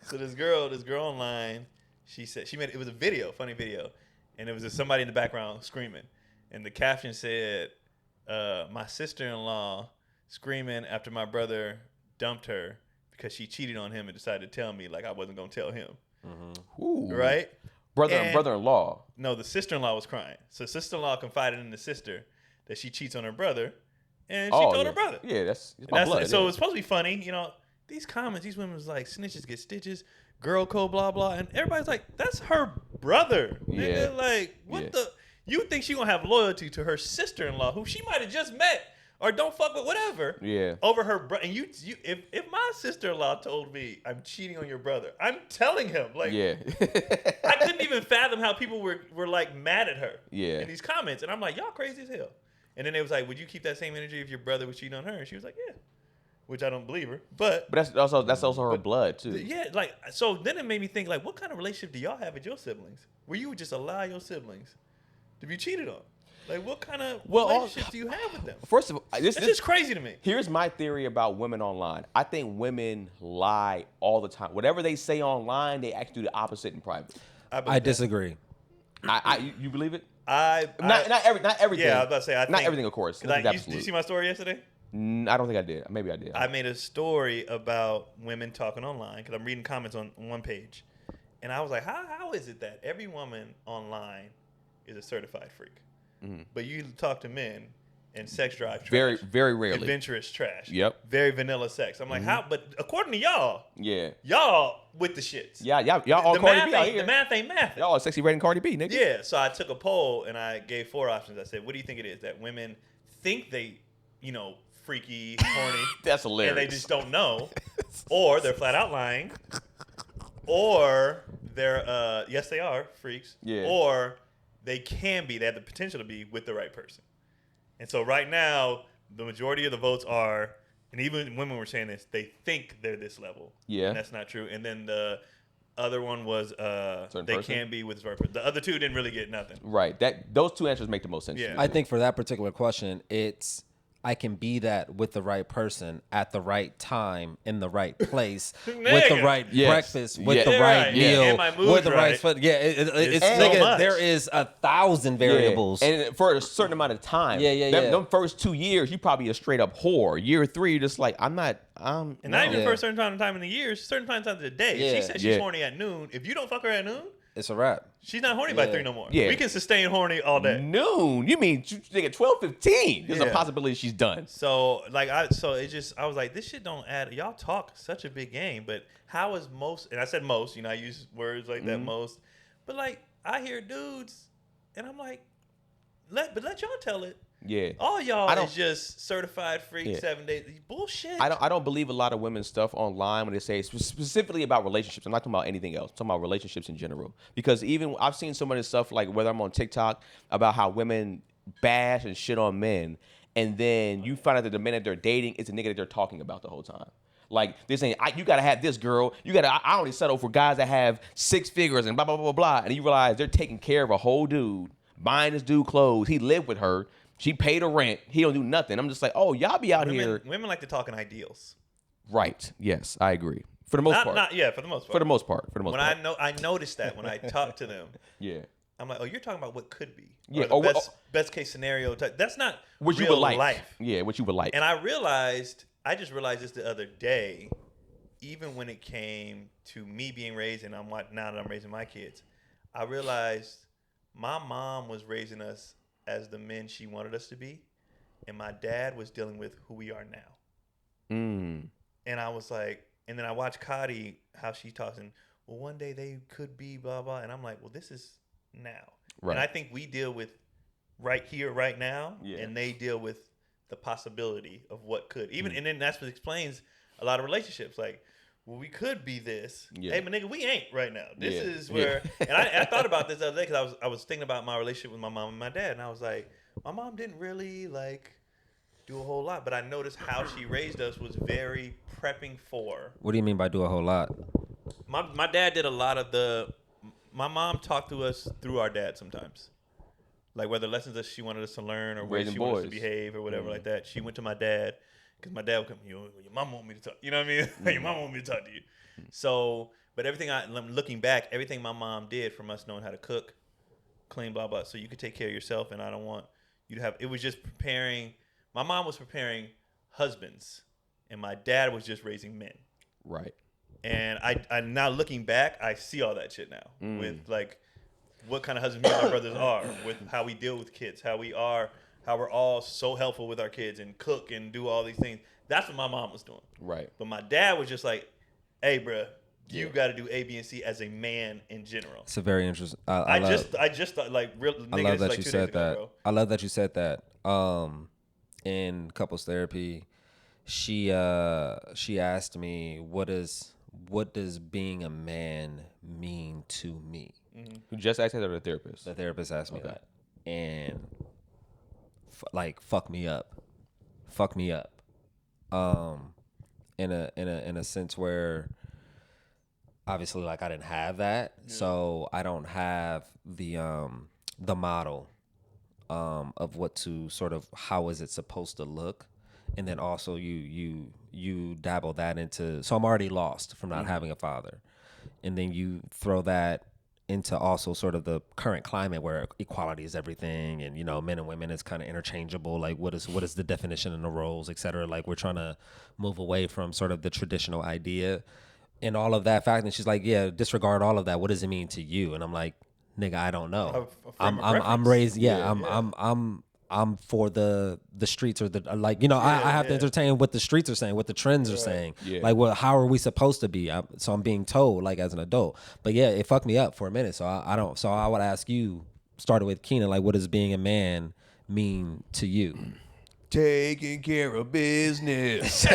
So this girl online, she said it was a video, funny video, and it was just somebody in the background screaming, and the caption said, my sister-in-law screaming after my brother dumped her because she cheated on him and decided to tell me like I wasn't gonna tell him. Ooh. Right? Brother-in-law. No, the sister-in-law was crying. So sister-in-law confided in the sister that she cheats on her brother, and she told her brother. Yeah, that's my blood. So it's supposed to be funny, you know. These comments, these women was like, snitches get stitches, girl code, blah blah, and everybody's like, that's her brother. Yeah. Nigga, like what the. You think she gonna have loyalty to her sister-in-law, who she might have just met or don't fuck with, whatever? Yeah. Over her brother, and if my sister-in-law told me I'm cheating on your brother, I'm telling him. Like, yeah. I couldn't even fathom how people were like mad at her. Yeah. In these comments, and I'm like, y'all crazy as hell. And then it was like, would you keep that same energy if your brother was cheating on her? And she was like, yeah. Which I don't believe her, but that's also her blood too. Yeah, like so. Then it made me think, like, what kind of relationship do y'all have with your siblings? Where you would just allow your siblings to be cheated on? Like, what kind of relationship do you have with them? First of all, this is crazy to me. Here's my theory about women online. I think women lie all the time. Whatever they say online, they actually do the opposite in private. I disagree. You believe it? Not everything. Yeah, I was about to say. I think, not everything, of course. Did you see my story yesterday? I don't think I did. Maybe I did. I made a story about women talking online because I'm reading comments on one page, and I was like, how is it that every woman online is a certified freak, but you talk to men and sex drive trash, very, very rarely adventurous trash, very vanilla sex. I'm like, how? But according to y'all, y'all with the shits, y'all all Cardi B out here. The math ain't math. Y'all sexy rating Cardi B, nigga. Yeah. So I took a poll and I gave 4 options. I said, what do you think it is that women think they, freaky, horny? That's hilarious. And they just don't know, or they're flat out lying, or they're yes they are freaks, or they can be. They have the potential to be with the right person. And so right now, the majority of the votes are, and even women were saying this, they think they're this level. Yeah, and that's not true. And then the other one was they can be with the right person. The other two didn't really get nothing. Right. Those two answers make the most sense. Yeah. I think for that particular question, it's I can be that with the right person at the right time in the right place with the right breakfast with the right meal with the right foot. Yeah, it's nigga, there is 1,000 variables and for a certain amount of time. Them first 2 years, you probably a straight up whore. Year 3, you're just like I'm not. And not even for a certain time in the year, certain times of the day. Yeah. She said she's horny at noon. If you don't fuck her at noon, it's a wrap. She's not horny by 3 no more. Yeah. We can sustain horny all day. Noon? You mean nigga 12:15? There's a possibility she's done. So I was like, this shit don't add. Y'all talk such a big game, but how is most? And I said most. I use words like that most. But like I hear dudes, and I'm like, let y'all tell it. Yeah. All y'all is just certified freak 7 days. Bullshit. I don't believe a lot of women's stuff online when they say specifically about relationships. I'm not talking about anything else. I'm talking about relationships in general. Because even I've seen some of this stuff, like whether I'm on TikTok, about how women bash and shit on men. And then you find out that the men that they're dating is the nigga that they're talking about the whole time. Like they're saying, you gotta have this girl. I only settle for guys that have 6 figures and blah, blah, blah, blah. And you realize they're taking care of a whole dude, buying this dude clothes. He lived with her. She paid her rent. He don't do nothing. I'm just like, oh, y'all be out here. Women like to talk in ideals. Right. Yes, I agree. For the most part. For the most part. For the most part. I noticed that when I talk to them. Yeah. I'm like, oh, you're talking about what could be. Yeah. Or the best case scenario type. That's not what real you would like. life. Yeah, what you would like. And I just realized this the other day, even when it came to me being raised, and now that I'm raising my kids, I realized my mom was raising us as the men she wanted us to be, and my dad was dealing with who we are now. And I was like, and then I watched Cotty, how she talks, and well, one day they could be blah blah, and I'm like, well, this is now. Right. And I think we deal with right here, right now, and they deal with the possibility of what could. And then that's what explains a lot of relationships. Like, well, we could be this. Hey, but nigga, we ain't right now. This is where. And I thought about this the other day because I was thinking about my relationship with my mom and my dad, and I was like, my mom didn't really like do a whole lot, but I noticed how she raised us was very prepping for. What do you mean by do a whole lot? My dad did a lot of the. My mom talked to us through our dad sometimes. Like whether lessons that she wanted us to learn or where she wanted us to behave or whatever like that. She went to my dad because my dad would come, your mom want me to talk. You know what I mean? Your mom want me to talk to you. So, but looking back, everything my mom did from us knowing how to cook, clean, blah, blah. So you could take care of yourself and I don't want you to have, it was just preparing, my mom was preparing husbands and my dad was just raising men. Right. And I now looking back, I see all that shit now with like what kind of husbands me and my brothers are, with how we deal with kids, how we're all so helpful with our kids and cook and do all these things. That's what my mom was doing. Right. But my dad was just like, hey, bruh, you got to do A, B, and C as a man in general. It's a very interesting. I just thought like real. I love that like you 2 said days ago, that. bro. I love that you said that. In couples therapy, she asked me what does being a man mean to me. Who just asked that, or the therapist? The therapist asked me that, and fuck me up, in a sense where obviously like I didn't have that, so I don't have the model of what to sort of how is it supposed to look, and then also you dabble that into, so I'm already lost from not having a father, and then you throw that into also sort of the current climate where equality is everything, and men and women is kind of interchangeable. Like what is the definition and the roles, et cetera. Like we're trying to move away from sort of the traditional idea and all of that fact. And she's like, yeah, disregard all of that. What does it mean to you? And I'm like, nigga, I don't know. I'm raised. I'm for the streets or the I have to entertain what the streets are saying, what the trends are saying. Yeah. Like, well, how are we supposed to be? So I'm being told like as an adult. But yeah, it fucked me up for a minute. So I don't. So I would ask you, started with Keenan, like, what does being a man mean to you? Taking care of business.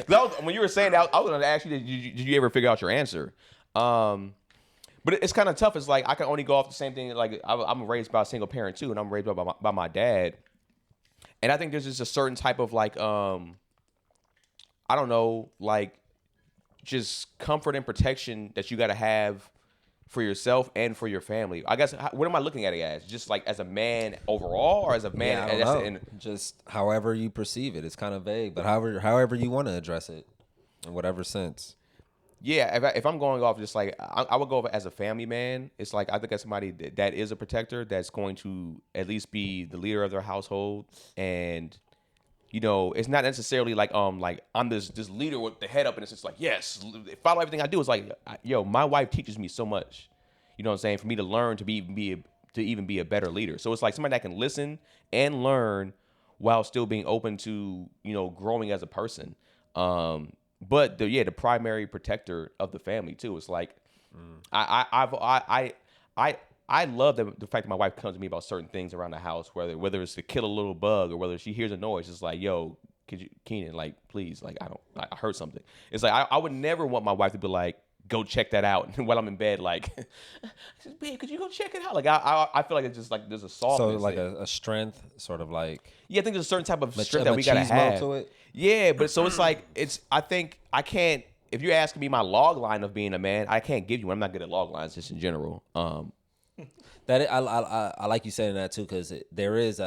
When you were saying that, I was going to ask you, did you ever figure out your answer? But it's kind of tough. It's like I can only go off the same thing. Like I'm raised by a single parent too, and I'm raised by my dad. And I think there's just a certain type of like I don't know, like just comfort and protection that you got to have for yourself and for your family. I guess what am I looking at it as? Just like as a man overall, or as a man? I don't know. Just however you perceive it. It's kind of vague, but however you want to address it, in whatever sense. Yeah, if I'm going off just like I would go off as a family man. It's like I think as somebody that is a protector, that's going to at least be the leader of their household, and it's not necessarily like I'm this leader with the head up, and it's just like yes, follow everything I do. It's like my wife teaches me so much, you know what I'm saying, for me to learn to even be a better leader. So it's like somebody that can listen and learn while still being open to growing as a person. But the primary protector of the family too. It's like I love the fact that my wife comes to me about certain things around the house, whether it's to kill a little bug or whether she hears a noise. It's like, yo, Keenan, like please, like I heard something. It's like I would never want my wife to be like, go check that out while I'm in bed. Like, babe, could you go check it out? Like I feel like it's just like there's a softness. So like a strength, sort of like. Yeah, I think there's a certain type of strength that we gotta have. To it? Yeah, but so it's like I think I can't. If you're asking me my log line of being a man, I can't give you one. I'm not good at log lines just in general. I like you saying that too, because there is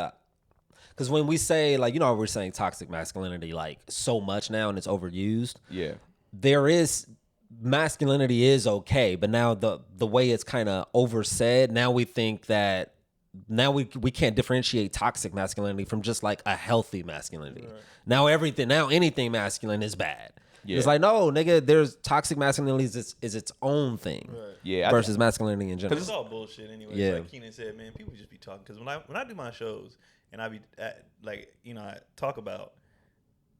because when we say, like, we're saying toxic masculinity like so much now and it's overused. Yeah. There is masculinity is okay, but now the way it's kind of oversaid, now we think that now we can't differentiate toxic masculinity from just like a healthy masculinity. Right. Now anything masculine is bad. Yeah. It's like, no, nigga, there's toxic masculinity is its own thing. Right. Yeah. Versus masculinity in general. Because it's all bullshit anyway. Yeah. Like Keenan said, man, people just be talking. Because when I do my shows and I be I talk about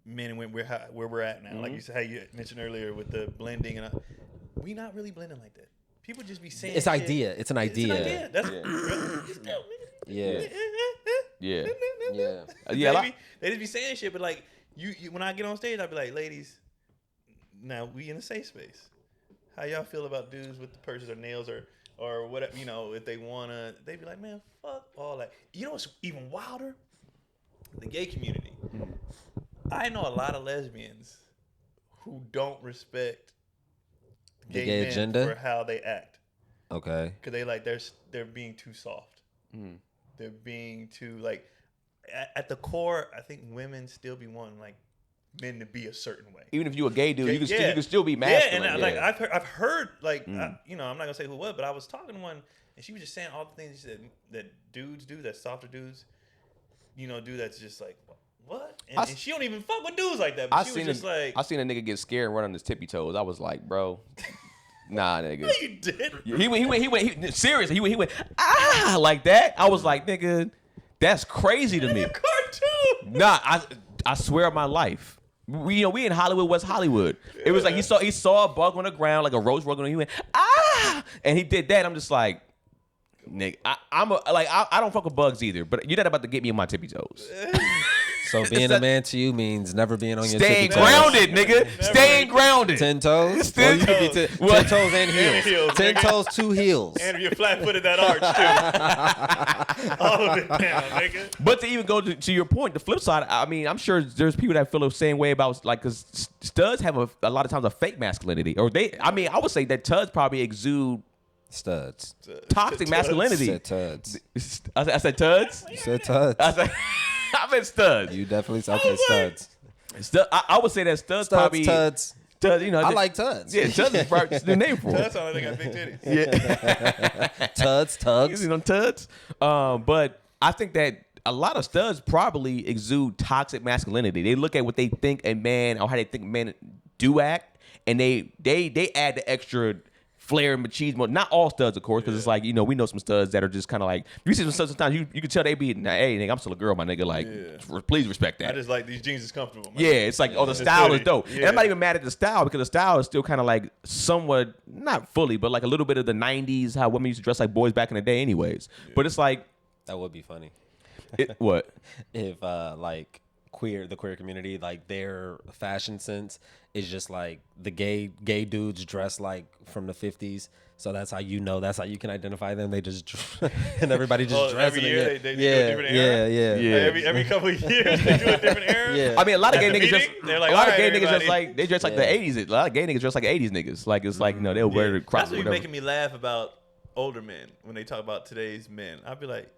men and women, where we're at now. Mm-hmm. Like you said, how you mentioned earlier with the blending, and we not really blending like that. People just be saying it's shit. idea. It's an idea. It's an idea. That's They just be saying shit, but like you when I get on stage, I'll be like, ladies, now we in a safe space. How y'all feel about dudes with the purses or nails or whatever, if they wanna, they be like, man, fuck all that. You know what's even wilder? The gay community. Mm-hmm. I know a lot of lesbians who don't respect gay men agenda for how they act. Okay. Because they're being too soft. Mm. They're being too at the core. I think women still be wanting men to be a certain way. Even if you a gay dude, you can still be masculine. Yeah, and I've heard I'm not gonna say who it was, but I was talking to one, and she was just saying all the things that dudes do, that softer dudes, do that's just like. What? And she don't even fuck with dudes like that. But I seen a nigga get scared and run on his tippy toes. I was like, bro, nah, nigga. No, you did. He went. Seriously, he went like that. I was like, nigga, that's crazy to me. A cartoon. Nah, I swear on my life. We in Hollywood, West Hollywood. It was like he saw a bug on the ground, like a roach bug on. He went and he did that. I'm just like. Nigga, I don't fuck with bugs either, but you're not about to get me on my tippy toes. So being a man to you means never being on your tippy toes. Staying grounded, nigga. Staying grounded. 10 toes? 10 toes. 10 toes and heels. 10 toes, 2 heels. And you're flat-footed that arch, too. All of it down, nigga. But to even go to your point, the flip side, I mean, I'm sure there's people that feel the same way about, because studs have a lot of times a fake masculinity. Or I would say that studs probably exude studs. Toxic masculinity. You said tuds. I said tuds? You said tuds. I meant studs. You definitely said studs. I would say that studs probably. Tuds. I like tuds. Yeah, tuds is probably the name for it. Tuds sound like they got big titties. Yeah. Tuds, tugs. Tuds. But I think that a lot of studs probably exude toxic masculinity. They look at what they think a man or how they think men do act, and they add the extra flair and machismo. Not all studs, of course, because it's like, we know some studs that are just kind of like, you see some studs sometimes, you can tell they be, hey, nigga, I'm still a girl, my nigga, please respect that. I just like these jeans is comfortable, man. Yeah, it's like, the style is dope. Yeah. And I'm not even mad at the style, because the style is still kind of like somewhat, not fully, but like a little bit of the 90s, how women used to dress like boys back in the day anyways. Yeah. But it's like. That would be funny. What? If, the queer community, like their fashion sense is just like the gay dudes dress like from the 50s. So that's how that's how you can identify them. They just and everybody just dresses. Every year they do a different era. Yeah. Like every couple of years they do a different era. Yeah. I mean, a lot of gay niggas they're like, dress like they dress like the 80s. A lot of gay niggas dress like 80s niggas. Like it's like they'll wear the crop. That's what making me laugh about older men when they talk about today's men. I'd be like,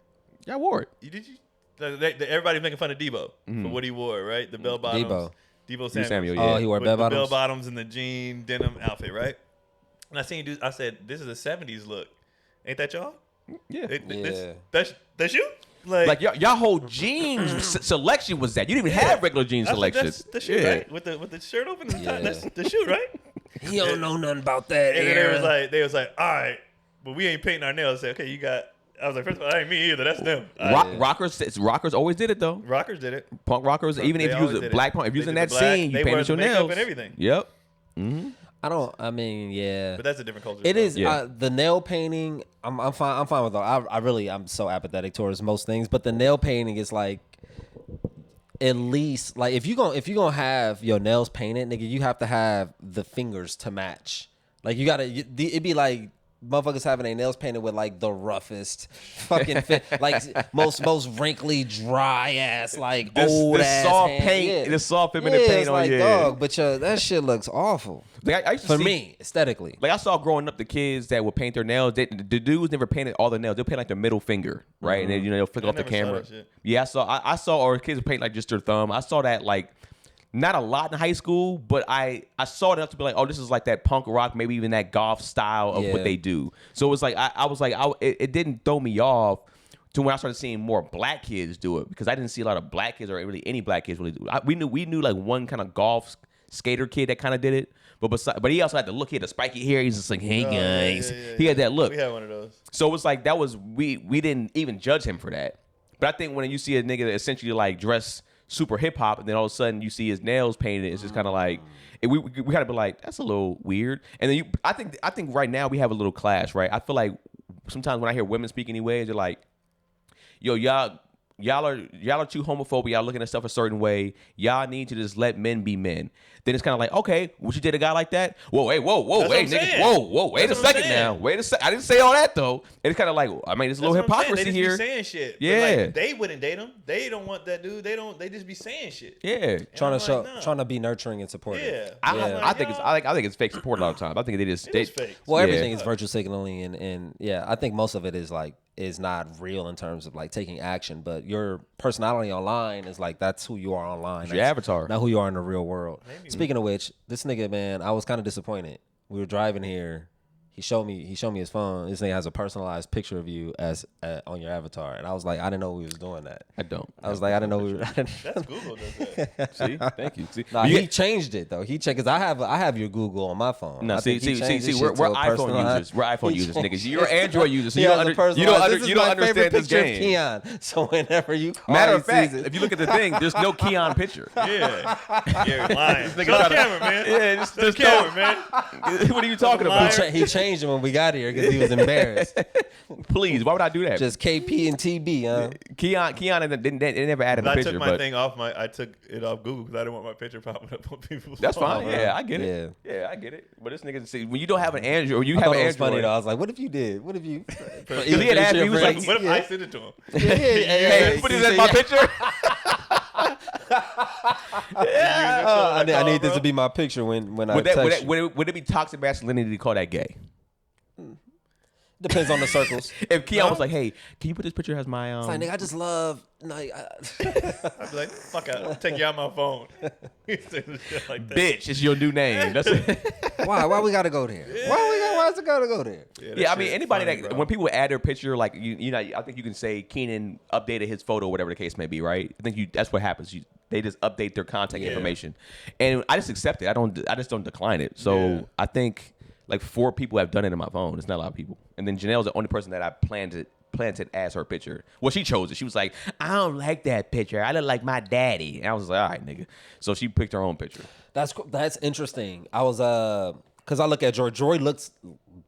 y'all wore it. Did you? Everybody's making fun of Debo for what he wore, right? The bell bottoms. Debo Samuel. Oh, he wore bell bottoms. Bell bottoms and the jean denim outfit, right? And I seen dude. I said, "This is a '70s look, ain't that y'all?" Yeah. That's you. Like y'all whole jeans selection was that. You didn't even have regular jean selection. That's the shoe, right? With the shirt open and the tie. That's the shoe, right? He don't know nothing about that. And then they was like, all right, but we ain't painting our nails. I said, okay, you got. I was like, first of all, that ain't me either. That's them. Rockers always did it though. Rockers did it. Punk rockers, even if you was a black punk, if you was in that scene, you painted your nails and everything. Yep. Mm-hmm. But that's a different culture. It is the nail painting. I'm fine with that. I'm so apathetic towards most things, but the nail painting is like, at least like if you gonna have your nails painted, nigga, you have to have the fingers to match. Like you gotta. It'd be like motherfuckers having their nails painted with like the roughest fucking like most wrinkly, dry ass, like old this ass soft hand. paint, this soft feminine yeah, paint it's on like, you. dog, but that shit looks awful. Like I used to For see, me, aesthetically. like I saw growing up the kids that would paint their nails. The dudes never painted all the nails. They'll paint like their middle finger, right? And then they'll flick off the never saw camera. that shit. Yeah, I saw, or kids would paint like just their thumb. I saw that like not a lot in high school, but I saw it enough to be like, oh, this is like that punk rock, maybe even that goth style of what they do. So it was like I was like, it didn't throw me off to when I started seeing more black kids do it, because I didn't see a lot of black kids or really any black kids really do it. We knew like one kind of golf skater kid that kind of did it, but he also had the look. He had the spiky hair. He's just like, hey guys, he had that look. We had one of those. So it was like that was we didn't even judge him for that. But I think when you see a nigga that essentially like dress super hip hop, and then all of a sudden you see his nails painted, it's just kind of like we kind of be like, that's a little weird. And then I think right now we have a little clash, right? I feel like sometimes when I hear women speak anyways, they're like, yo, y'all are too homophobic. Y'all looking at stuff a certain way. Y'all need to just let men be men. Then it's kind of like, okay, would you date a guy like that? Whoa, hey, whoa, hey, niggas, whoa, wait a second now. Wait a second. I didn't say all that though. And it's kind of like, I mean, there's a little hypocrisy they just here. Be saying shit. Yeah, but like, they wouldn't date him. They don't want that dude. They just be saying shit. Yeah, Trying to be nurturing and supportive. Yeah, I think it's fake support a lot of times. I think it is fake. Well, everything is virtual signaling, and yeah, I think most of it is like is not real in terms of like taking action, but your personality online is like that's who you are online. Your avatar, not who you are in the real world. Maybe. Speaking of which, this nigga, man, I was kind of disappointed. We were driving here. He showed me his phone. This thing has a personalized picture of you as on your avatar, and I was like, I didn't know we was doing that. I don't. I was like, I didn't know we were. That's Google does that. See, thank you. See, nah, he changed it though. He checked because I have your Google on my phone. No, see, we're iPhone users. We're iPhone users, niggas. You're Android users. So you don't understand this game. Keon. So whenever you call matter of fact, if you look at the thing, there's no Keon picture. Yeah, you're lying. Show the camera, man. Yeah, just the camera, man. What are you talking about? He changed him when we got here because he was embarrassed. Please, why would I do that? Just KP and TB, huh? Keon didn't never added a picture. I took it off Google because I didn't want my picture popping up on people's. That's fine. Yeah, I get it. Yeah, I get it. But this nigga, see, when you don't have an Android, or you have an Android. It was funny though. I was like, what if you did? What if you? He had asked me. He was like, what if I sent it to him? Hey, put this as my picture. I need this to be my picture when I text you. Would it be toxic masculinity to call that gay? Depends on the circles. If Keon was like, "Hey, can you put this picture as my?" It's like, nigga, I just love. I'd be like, "Fuck out, I'll take you out my phone." Like that. Bitch, it's your new name. That's it. Why we gotta go there? Yeah. Why is it gotta go there? Yeah, I mean, anybody funny, that when people add their picture, like you know, I think you can say Keenan updated his photo, whatever the case may be, right? I think that's what happens. They just update their contact information, and I just accept it. I just don't decline it. So I think like 4 people have done it in my phone. It's not a lot of people. And then Janelle's the only person that I planted as her picture. Well, she chose it. She was like, I don't like that picture. I look like my daddy. And I was like, all right, nigga. So she picked her own picture. That's interesting. I was because I look at Joy. Joy looks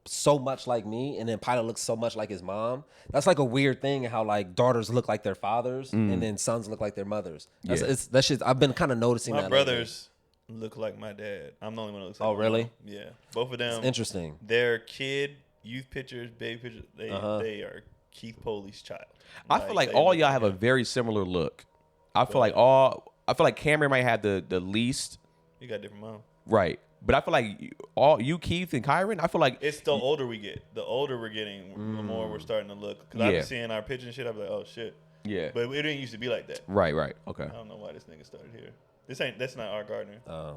so much like me, and then Pilot looks so much like his mom. That's like a weird thing how like daughters look like their fathers, and then sons look like their mothers. That shit. I've been kind of noticing that. My brothers look like my dad. I'm the only one that looks like my really? mom. Yeah. Both of them. It's interesting. Their kid, youth pictures, baby pictures, they are Keith Polee's child. I feel like all y'all have a very similar look. I feel like Cameron might have the least. You got different mom. Right. But I feel like all you, Keith and Kyron, I feel like it's the older we get. The older we're getting, the more we're starting to look. Because I've been seeing our pictures and shit, I'm like, oh shit. Yeah. But it didn't used to be like that. Right. Okay. I don't know why this nigga started here. That's not our gardener. Oh.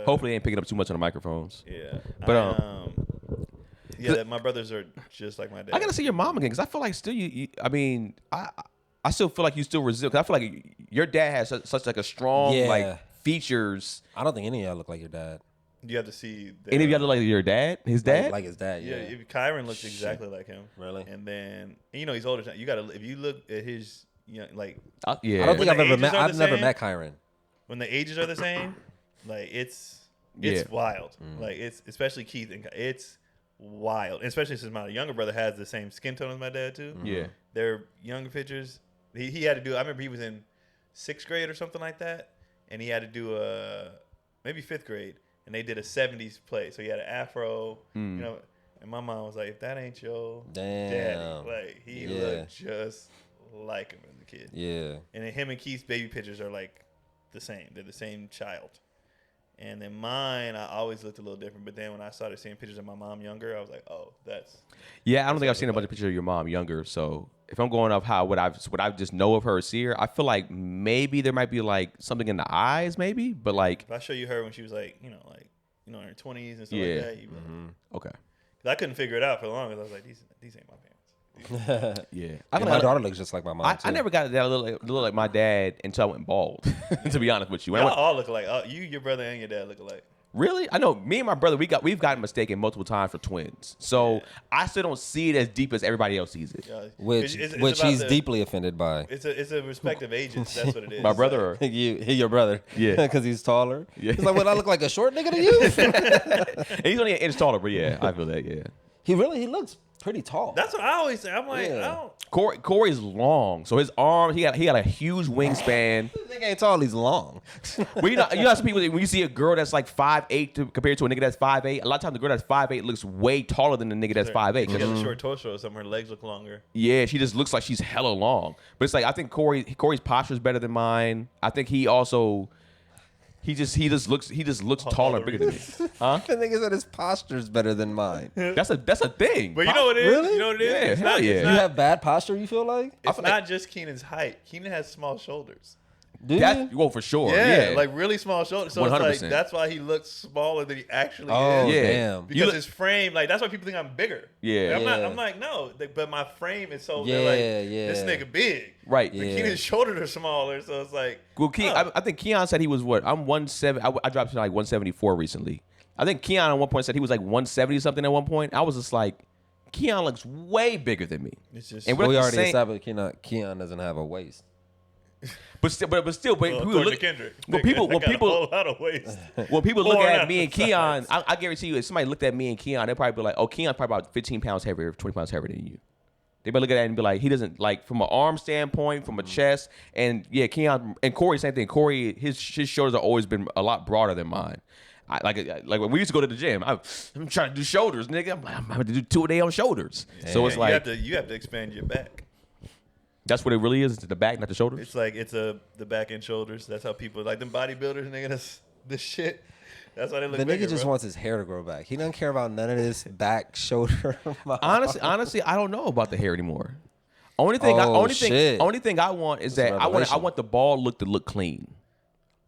Hopefully they ain't picking up too much on the microphones. Yeah. But my brothers are just like my dad. I gotta see your mom again because I feel like still I still feel like you still resilient. I feel like your dad has such like a strong like features. I don't think any of y'all look like your dad. You have to see. Any of y'all look like your dad? His dad? Like his dad, yeah. If Kyron looks exactly like him. Really? And then he's older. You gotta if you look at his like. I don't think I've never met Kyron. When the ages are the same, like it's wild. Like it's especially Keith and it's wild. And especially since my younger brother has the same skin tone as my dad too. Yeah. Their younger pictures. He had to do. I remember he was in 6th grade or something like that, and he had to do maybe 5th grade. And they did a 70s play. So he had an afro, And my mom was like, if that ain't your Damn. daddy, like he looked just like him as a kid. Yeah. And then him and Keith's baby pictures are like the same. They're the same child. And then mine, I always looked a little different. But then when I started seeing pictures of my mom younger, I was like, oh, that's. Yeah, I don't think I've seen a bunch of pictures of your mom younger. So if I'm going off what I just know of her or see her, I feel like maybe there might be like something in the eyes, maybe. But like, if I show you her when she was like, in her 20s and stuff like that, you'd be like, okay. 'Cause I couldn't figure it out for the longest. I was like, these ain't my parents. Yeah, I feel like my daughter looks just like my mom. I never got that look like my dad until I went bald. To be honest with you, Y'all all look alike. You, your brother, and your dad look alike. Really? I know me and my brother, we've gotten mistaken multiple times for twins. So I still don't see it as deep as everybody else sees it. Yeah. Which It's he's deeply offended by. It's a respective ages. That's what it is. My brother, or, Your brother. Yeah. Because he's taller. Yeah. He's like, well, I look like a short nigga to you? he's only an inch taller, but yeah, I feel that. Yeah, He looks pretty tall. That's what I always say. I'm like, Yeah. I don't. Corey's long, so his arms, he got a huge wingspan. This nigga ain't tall, he's long. Well, you know some people, when you see a girl that's like 5'8" compared to a nigga that's 5'8", a lot of times the girl that's 5'8" looks way taller than the nigga that's 5'8". She has a short torso, some of her legs look longer. Yeah, she just looks like she's hella long. But it's like I think Corey's posture is better than mine. I think he also he just looks taller and bigger than me. Huh? The nigga said his posture's better than mine. That's a thing. But you know what it is? Really? You know what it is? Yeah, It's hell not, yeah. It's You not, have bad posture, you feel like? it's not just Keenan's height. Keenan has small shoulders. Do That's you? well for sure. Yeah, Yeah, like really small shoulders. So it's 100%. like that's why he looks smaller than he actually Oh, is. Yeah. damn. Because his frame, like that's why people think I'm bigger. Yeah. Like, Yeah. I'm like, no, but my frame is so Yeah, they're like yeah. this nigga big. right. Yeah. Keenan's shoulders are smaller, so it's like Well, I think Keon said he was what? I'm 170. I dropped to like 174 recently. I think Keon at one point said he was like 170 something at one point. I was just like, Keon looks way bigger than me. it's just. And We we're already saying, established Keon doesn't have a waist. but still, According people to look. Kendrick, When people, I got people, a whole lot of waste. when people look Pouring at out me and the Keon, sides. I guarantee you, if somebody looked at me and Keon, they'd probably be like, "Oh, Keon's probably about 15 pounds heavier, 20 pounds heavier than you." They might look at that and be like, "He doesn't like from an arm standpoint, from a chest, and yeah, Keon and Corey, same thing. Corey, his shoulders have always been a lot broader than mine. Like when we used to go to the gym, I'm trying to do shoulders, nigga. I'm having to do 2 a day on shoulders. So it's like you have to expand your back. that's what it really is. It's the back, not the shoulders. It's like the back and shoulders. That's how people like them bodybuilders, nigga. That's this shit. That's why they look The bigger, nigga just bro. wants his hair to grow back. He doesn't care about none of this back, shoulder. Honestly, I don't know about the hair anymore. Only thing I want is That's that a I revelation. want the bald look to look clean.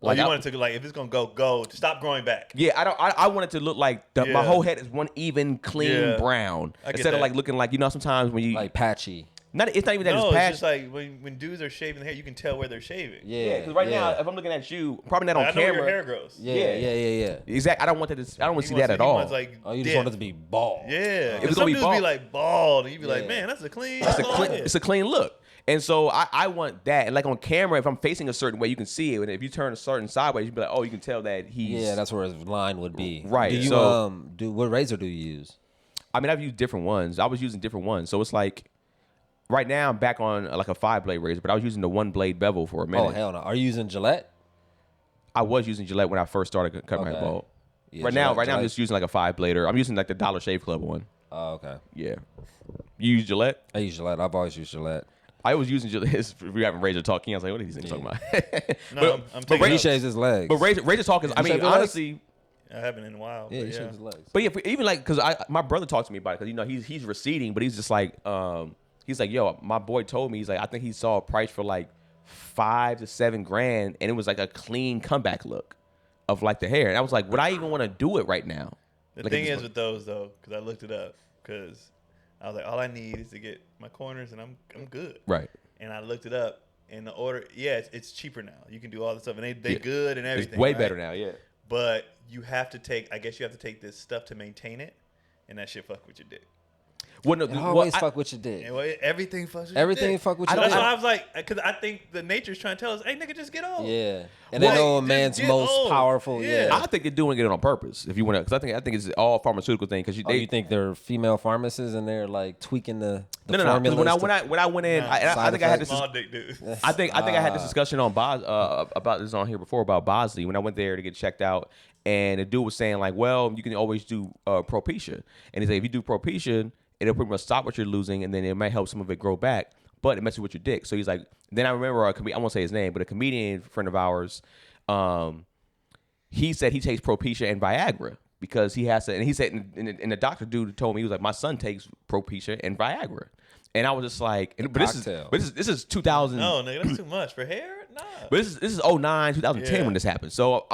Like you I- want it to like if it's gonna go, stop growing back. Yeah, I want it to look like my Yeah. whole head is one even clean Yeah. brown I get instead of that. like looking like sometimes when you like patchy. it's not even that No, it's it's patchy. just like when dudes are shaving the hair, you can tell where they're shaving. Yeah. because right now if I'm looking at you, probably not Like, on I know where camera. your hair grows. Yeah. Exactly. I don't want that. I don't want to see He that wants- at he all. wants, like, Oh, you just dip. want it to be bald. Yeah, If it's some gonna be dudes be bald- like bald, and you be like, Yeah. man, that's a clean. It's a clean look. And so I want that. And like on camera, if I'm facing a certain way, you can see it. And if you turn a certain sideways, you'd be like, oh, you can tell that he's. Yeah, that's where his line would be. Right, Do you so- what razor do you use? I mean, I've used different ones. I was using different ones. So it's like, right now I'm back on like a 5-blade razor, but I was using the 1-blade bevel for a minute. Oh hell no. Are you using Gillette? I was using Gillette when I first started cutting my Okay. hair bald. Yeah, right now I'm Gillette. just using like a 5-blader. I'm using like the Dollar Shave Club one. Oh, okay. Yeah. You use Gillette? I use Gillette. I've always used Gillette. I was using Gillette. We having razor talking. I was like, what are these things talking about? No, I'm taking He notes. shaves his legs. But razor talk is, I You shave mean, your legs? honestly, I haven't in a while. yeah, but he yeah. shaves his legs. but yeah, even like, cause my brother talked to me about it, cause he's receding, but he's just like, he's like, yo, my boy told me, he's like, I think he saw a price for like $5 to $7 grand, and it was like a clean comeback look of like the hair, and I was like, would I even want to do it right now? The Like, thing it's is with those though, because I looked it up, because I was like, all I need is to get my corners, and I'm good. right. And I looked it up, and the order, yeah, it's cheaper now. You can do all this stuff, and they Yeah. good and It's everything. way right? better now, yeah. But you have to take, I guess you have to take this stuff to maintain it, and that shit fuck with your dick. Well, no, always fuck with your dick. Everything fucks with Everything your dick. fuck with your That's dick. why I was like, because I think the nature's trying to tell us, hey, nigga, just get old. Yeah. And they know a man's most powerful. Yeah. I think they're doing it on purpose. If you want to, because I think it's all pharmaceutical thing. Because you think they're female pharmacists and they're like tweaking the no. formulas? When I went in, I think I had this. Small dick dude. I think I had this discussion on about this on here before about Bosley when I went there to get checked out, and the dude was saying like, well, you can always do Propecia, and he said if you do Propecia, it'll pretty much stop what you're losing, and then it might help some of it grow back, but it messes with your dick. So he's like, then I remember I won't say his name, but a comedian friend of ours, he said he takes Propecia and Viagra because he has to, and he said, and the doctor dude told me, he was like, my son takes Propecia and Viagra. And I was just like, but this is 2000. No, nigga, that's too much for hair. Nah. But this is 09, 2010 when this happened. So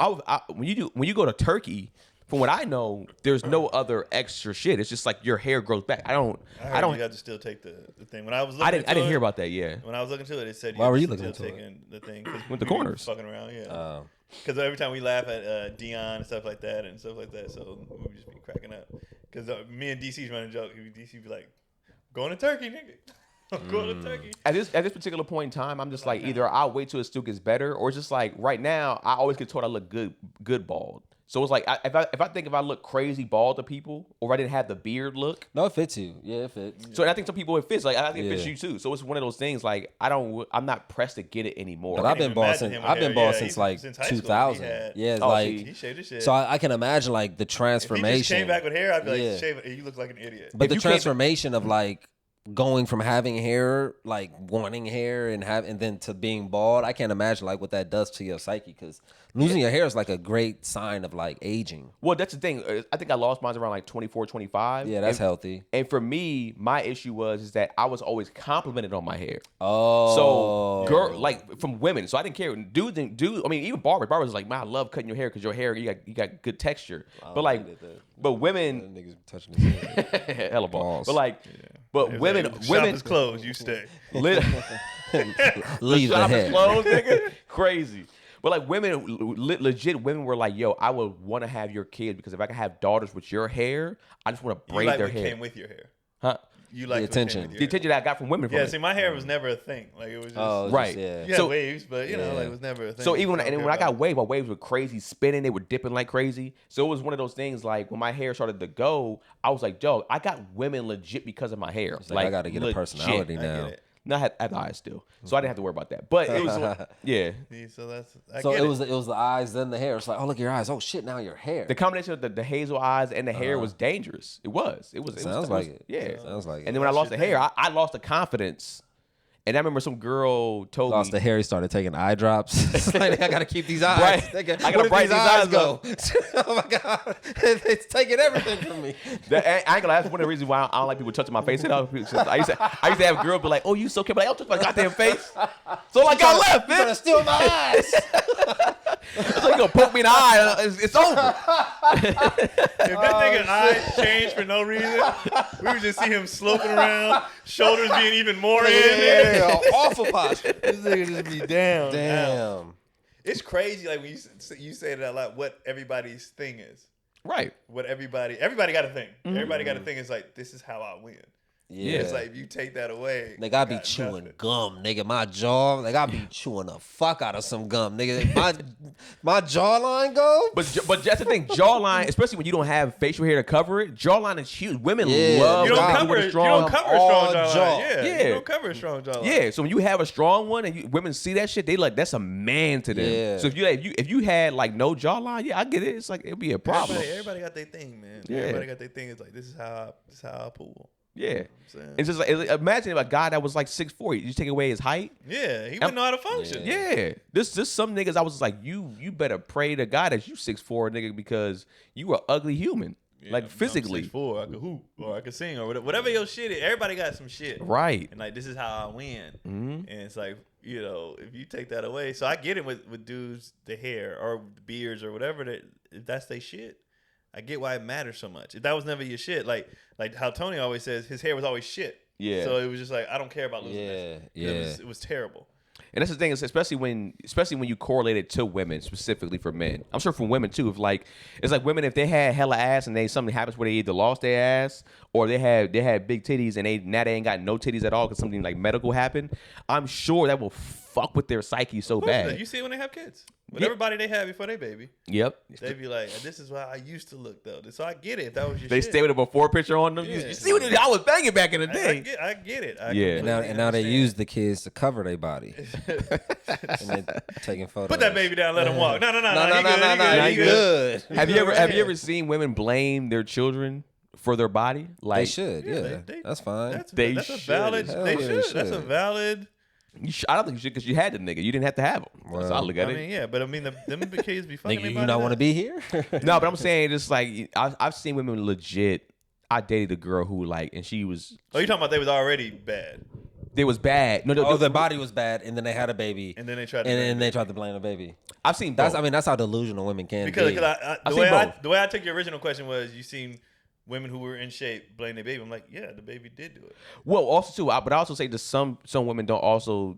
when you go to Turkey, from what I know, there's no other extra shit. It's just like your hair grows back. I don't. You got to still take the thing. When I was looking, I didn't hear about that. Yeah. When I was looking to it, it said why were you still looking to taking the thing with the corners, fucking around. Yeah. Because every time we laugh at Dion and stuff like that, so we just be cracking up. Because me and DC's running a joke. DC be like, "Going to Turkey, nigga." I'm going to Turkey. At this particular point in time, I'm just like either I'll wait till it still gets better, or it's just like right now I always get told I look good bald. So it's like if I look crazy bald to people, or I didn't have the beard look. No, it fits you. Yeah, it fits. So I think some people it fits. Like I think it fits you too. So it's one of those things. Like I'm not pressed to get it anymore. But I've been bald since like 2000. Yeah, it's like he shaved his shit. So I can imagine like the transformation. If he just came back with hair, I'd be like, shave it. You look like an idiot. But the transformation of like going from having hair, like wanting hair and then to being bald, I can't imagine like what that does to your psyche, because losing your hair is like a great sign of like aging. Well, that's the thing. I think I lost mine around like 24, 25. Yeah, that's healthy. And for me, my issue is that I was always complimented on my hair. Oh. So like from women. So I didn't care. Dudes, I mean, even barbers was like, man, I love cutting your hair because your hair, you got good texture. But women, niggas touching his head. hella balls. But like, women, shop is closed. You stay. Leave the shop head. is closed, nigga. Crazy. But like women, legit women were like, yo, I would want to have your kids because if I can have daughters with your hair, I just want to braid their hair. You like what came with your hair. Huh? You like the attention. The attention that I got from women. Yeah, see, my hair was never a thing. Like it was just right. You had waves, but you know, like it was never a thing. So even when I got waves, my waves were crazy spinning. They were dipping like crazy. So it was one of those things. Like when my hair started to go, I was like, yo, I got women legit because of my hair. Like I got to get a personality now. No, I had the eyes still, so I didn't have to worry about that. But it was, yeah. So it was the eyes, then the hair. It's like, oh look at your eyes. Oh shit, now your hair. The combination of the hazel eyes and the hair was dangerous. It was. Sounds like it. Yeah, sounds like it. And then when I lost the hair, I lost the confidence. And I remember some girl told me. Lost the hair, he started taking eye drops. It's like, I got to keep these eyes. Right. I got to brighten these eyes go. Oh my God. It's taking everything from me. I ain't gonna lie, that's one of the reasons why I don't like people touching my face. I used to have girls be like, oh, you so cute. But like, don't touch my goddamn face. So like, I left, man. You're gonna steal my eyes. So you gonna poke me in the eye. It's over. If that nigga eyes changed for no reason, we would just see him sloping around, shoulders being even more in. Yeah, awful posture. This nigga just be down. Damn. It's crazy, like when you say it out loud, what everybody's thing is. Right. What everybody got a thing. Mm-hmm. Everybody got a thing. Is like, this is how I win. Yeah. It's like if you take that away. Nigga, I be chewing gum, nigga. My jaw, like I be chewing the fuck out of some gum, nigga. My jawline go. But that's the thing, jawline, especially when you don't have facial hair to cover it, jawline is huge. Women love you don't cover a strong jawline. Jaw. Yeah. You don't cover a strong jawline. Yeah. So when you have a strong one and women see that shit, they like that's a man to them. Yeah. So if you had like no jawline, yeah, I get it. It's like it'd be a problem. Everybody got their thing, man. Yeah. Everybody got their thing. It's like this is how I pool. Yeah, it's just like imagine if a guy that was like 6'4", you take away his height. Yeah, he wouldn't know how to function. Yeah, this some niggas I was like you better pray to God that you 6'4", nigga, because you are ugly human, like physically. 6'4", I could hoop or I could sing or whatever your shit is. Everybody got some shit, right? And like this is how I win. Mm-hmm. And it's like, you know, if you take that away, so I get it with dudes, the hair or the beards or whatever if that's their shit. I get why it matters so much. If that was never your shit, like how Tony always says, his hair was always shit. Yeah. So it was just like, I don't care about losing this. Yeah. It was terrible. And that's the thing is, especially when you correlate it to women, specifically for men. I'm sure for women too. If like it's like women, if they had hella ass and something happens where they either lost their ass or they had big titties and they ain't got no titties at all because something like medical happened, I'm sure that will fuck with their psyche so bad. You see it when they have kids. With everybody they have before they baby. Yep. They be like, this is why I used to look though. So I get it if that was your They shit. stay with a before picture on them. Yeah. You see what I was banging back in the day. I get it. And now they use the kids to cover their body. And they're taking photos. Put that baby down, let him walk. No. You good. Have you ever seen women blame their children for their body? Like They should, that's fine. That's They a should. valid. Hell They yeah, should. That's a valid. I don't think you should because you had the nigga. You didn't have to have him. That's how I look at I it. mean, yeah, but I mean, them kids be fucking. Nigga, you not want to be here? No, but I'm saying it's like I've seen women legit. I dated a girl who like, and she was. Oh, you talking about they was already bad, They was bad. No, their body was bad, and then they had a baby, and then they tried to. they tried to blame the baby. I've seen both. That's how delusional women can because be. the way I took your original question was you seen women who were in shape blame their baby. I'm like, yeah, the baby did do it. Well, also too, but I also say that some women don't also.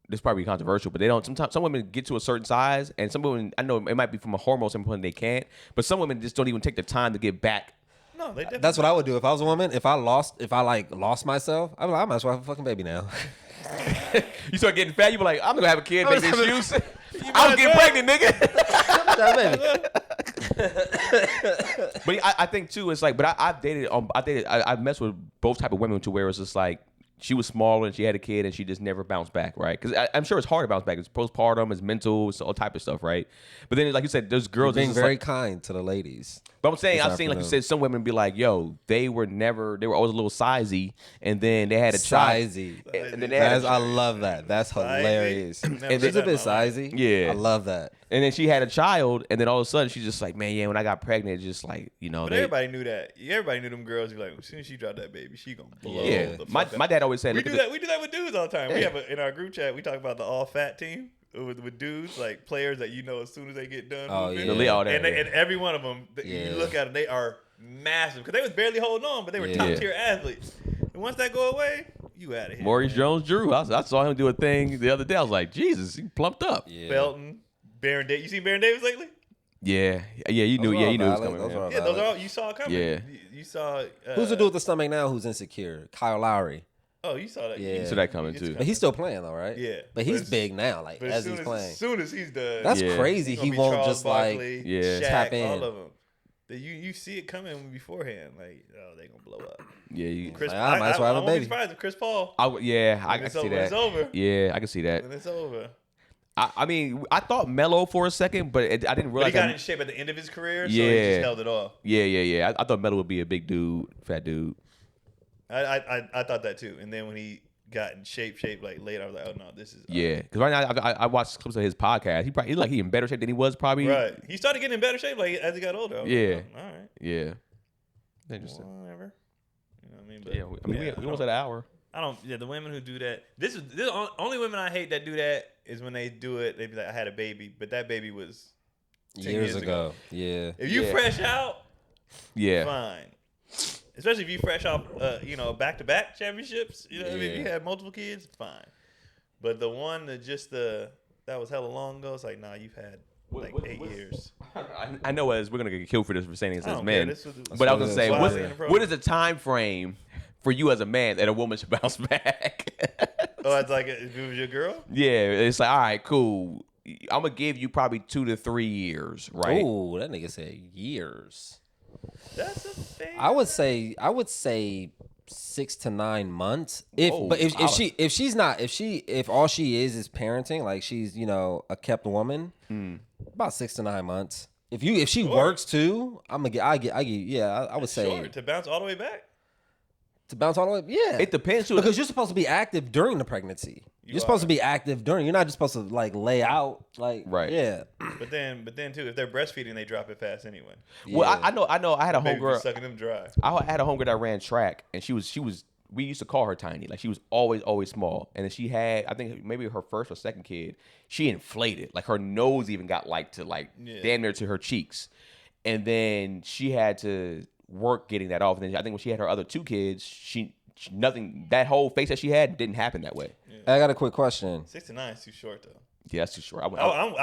This probably controversial, but they don't. Sometimes some women get to a certain size, and some women, I know it might be from a hormone standpoint, they can't. But some women just don't even take the time to get back. No, they definitely. That's what I would do if I was a woman. If I lost myself, I'd be like, I might as well have a fucking baby now. You start getting fat, you be like, I'm gonna have a kid, make I'm this excuse. I was getting pregnant, nigga. But I think too, it's like, but I've messed with both type of women to where it's just like she was smaller and she had a kid and she just never bounced back, right? Because I'm sure it's hard to bounce back. It's postpartum, it's mental, it's all type of stuff, right? But then, like you said, there's girls being that's very like, kind to the ladies. But I'm saying, I've seen, like you said, some women be like, yo, they were always a little sizey, and then they had a child. Sizey. And then they had I love that. That's hilarious. Never And said it's a that bit in my life. sizey. Yeah. I love that. And then she had a child, and then all of a sudden she's just like, man, yeah, when I got pregnant, it's just like, you know. But everybody knew that. Everybody knew them girls. Be like, as soon as she dropped that baby, she gonna blow. Yeah. The fuck My up. dad always said, We look do at that. We do that with dudes all the time. We have in our group chat. We talk about the all fat team with dudes, like players that you know as soon as they get done. Oh, moving. yeah. all that, And every one of them, you look at them, they are massive because they was barely holding on, but they were top tier athletes. And once that go away, you out of here. Maurice man. Jones-Drew. I saw him do a thing the other day. I was like, Jesus, he plumped up. Yeah. Belton, Baron Davis. You seen Baron Davis lately? Yeah, you knew. Those Yeah, are you knew it was valid. coming. Those man. are Yeah, those are all you saw it coming. Yeah. You saw. Who's the dude with the stomach now who's insecure? Kyle Lowry. Oh, you saw that. Yeah. You You saw that coming, too. But he's still playing though, right? Yeah. But he's But big now, like But as he's playing. As soon as he's done, That's Yeah. crazy. it's He gonna be won't Charles just Barkley, like Yeah. Shaq, tap in. all of them. You see it coming beforehand. Like, oh, they gonna blow up. Yeah, Chris, Like, I might as well have a won't be baby. surprised if Chris Paul. I When can it's see over, that. it's over. Yeah, I can see that. When it's over. I mean, I thought Melo for a second, but I didn't But he realize. got that, in shape at the end of his career, so he Yeah. just held it off. Yeah. I thought Melo would be a big dude, fat dude. I thought that too. And then when he got in shape like later, I was like, oh no, this is Yeah, because right now I watched clips of his podcast. He's in better shape than he was probably. right. He started getting in better shape like as he got older. I was Yeah. like, oh, all right, Yeah. Interesting. whatever. You know what I mean? But Yeah, we almost at an hour. I don't. Yeah, the women who do that. This is the only women I hate that do that is when they do it. They be like, I had a baby, but that baby was 10 years ago. Yeah. If you fresh out, Yeah. fine. Especially if you fresh off, back-to-back championships. You know, what I mean, if you had multiple kids, fine. But the one that was hella long ago, it's like, nah, you've had like 8 years. I know as we're gonna get killed for this for saying this I as don't men, care. This was- but I was gonna say, That's why I say in the program. what is the time frame for you as a man that a woman should bounce back? Oh, it's like if it was your girl. Yeah, it's like, all right, cool. I'm gonna give you probably 2 to 3 years, right? Ooh, that nigga said years. That's a thing. I would say 6 to 9 months. If all she is parenting, like she's, a kept woman, about 6 to 9 months. If she works too, I would say Short, to bounce all the way back. to bounce all the way. Yeah, It depends too. because you're supposed to be active during the pregnancy. You're supposed to be active during. You're not just supposed to like lay out. Like Right. Yeah. But then too, if they're breastfeeding, they drop it fast anyway. Well, Yeah. I know. I had a Baby homegirl. be sucking them dry. I had a homegirl that ran track, and she was. We used to call her tiny. Like she was always small, and then she had, I think maybe her first or second kid. She inflated, like her nose even got damn near to her cheeks, and then she had to work getting that off. And then I think when she had her other 2 kids, she nothing. That whole face that she had didn't happen that way. I got a quick question. 6 to 9 is too short though. Yeah, that's too short. I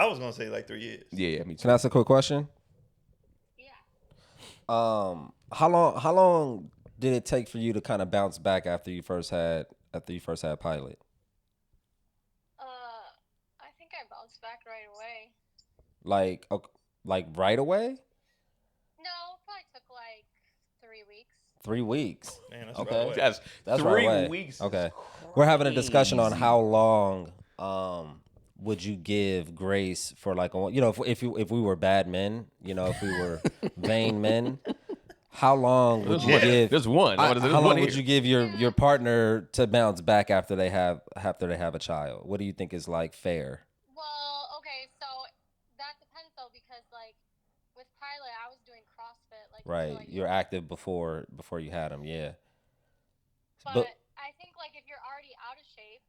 was gonna say like 3 years. Yeah, me too. Can I ask a quick question? Yeah. How long did it take for you to kind of bounce back after you first had Pilot? I think I bounced back right away. Like right away? No, probably took like 3 weeks. 3 weeks. Man, that's Okay. right away. That's 3 right away. weeks. Okay. We're having a discussion on how long would you give grace for like if we were bad men, if we were vain men, how long would you give? There's one. How long would you give your partner to bounce back after they have a child? What do you think is like fair? Well, okay, so that depends though, because like with Pilot, I was doing CrossFit like Right. until, like, You're active before you had him, yeah. But I think like if you're already out of shape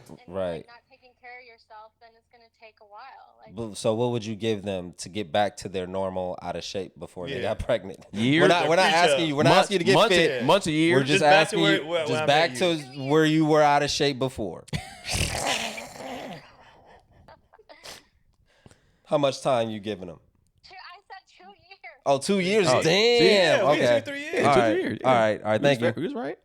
and you're, Right. like, not taking care of yourself, then it's gonna take a while. Like, So what would you give them to get back to their normal out of shape before they got pregnant? Years? We're not asking you. We're not asking you to get months, fit. Months, a year. We're just back to asking you, where just I'm back at to where you were out of shape before. How much time you giving them? I said 2 years. Oh, 2 years. Oh, Damn. yeah, we Okay. took 3 years. Yeah, All 2 right. years. All right. Thank you. He was right.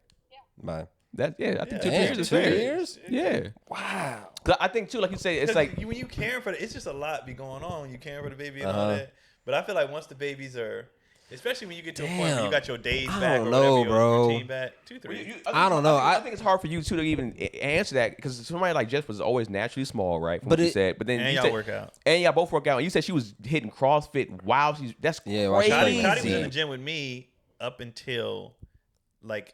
Bye. I think 2 Damn, years is 2 fair. years? Yeah. Wow. 'Cause I think too, like you say, it's like when you caring for it's just a lot be going on. You caring for the baby and all that. But I feel like once the babies are, especially when you get to a point where you got your days I back don't or know, whatever, bro. your routine back, 2, 3. I don't know. I think it's hard for you too to even answer that because somebody like Jess was always naturally small, right? From what you said, but then And you y'all said, work out. and y'all both work out. And you said she was hitting CrossFit while that's Yeah, while she's crazy. pregnant. Cotty was in the gym with me up until like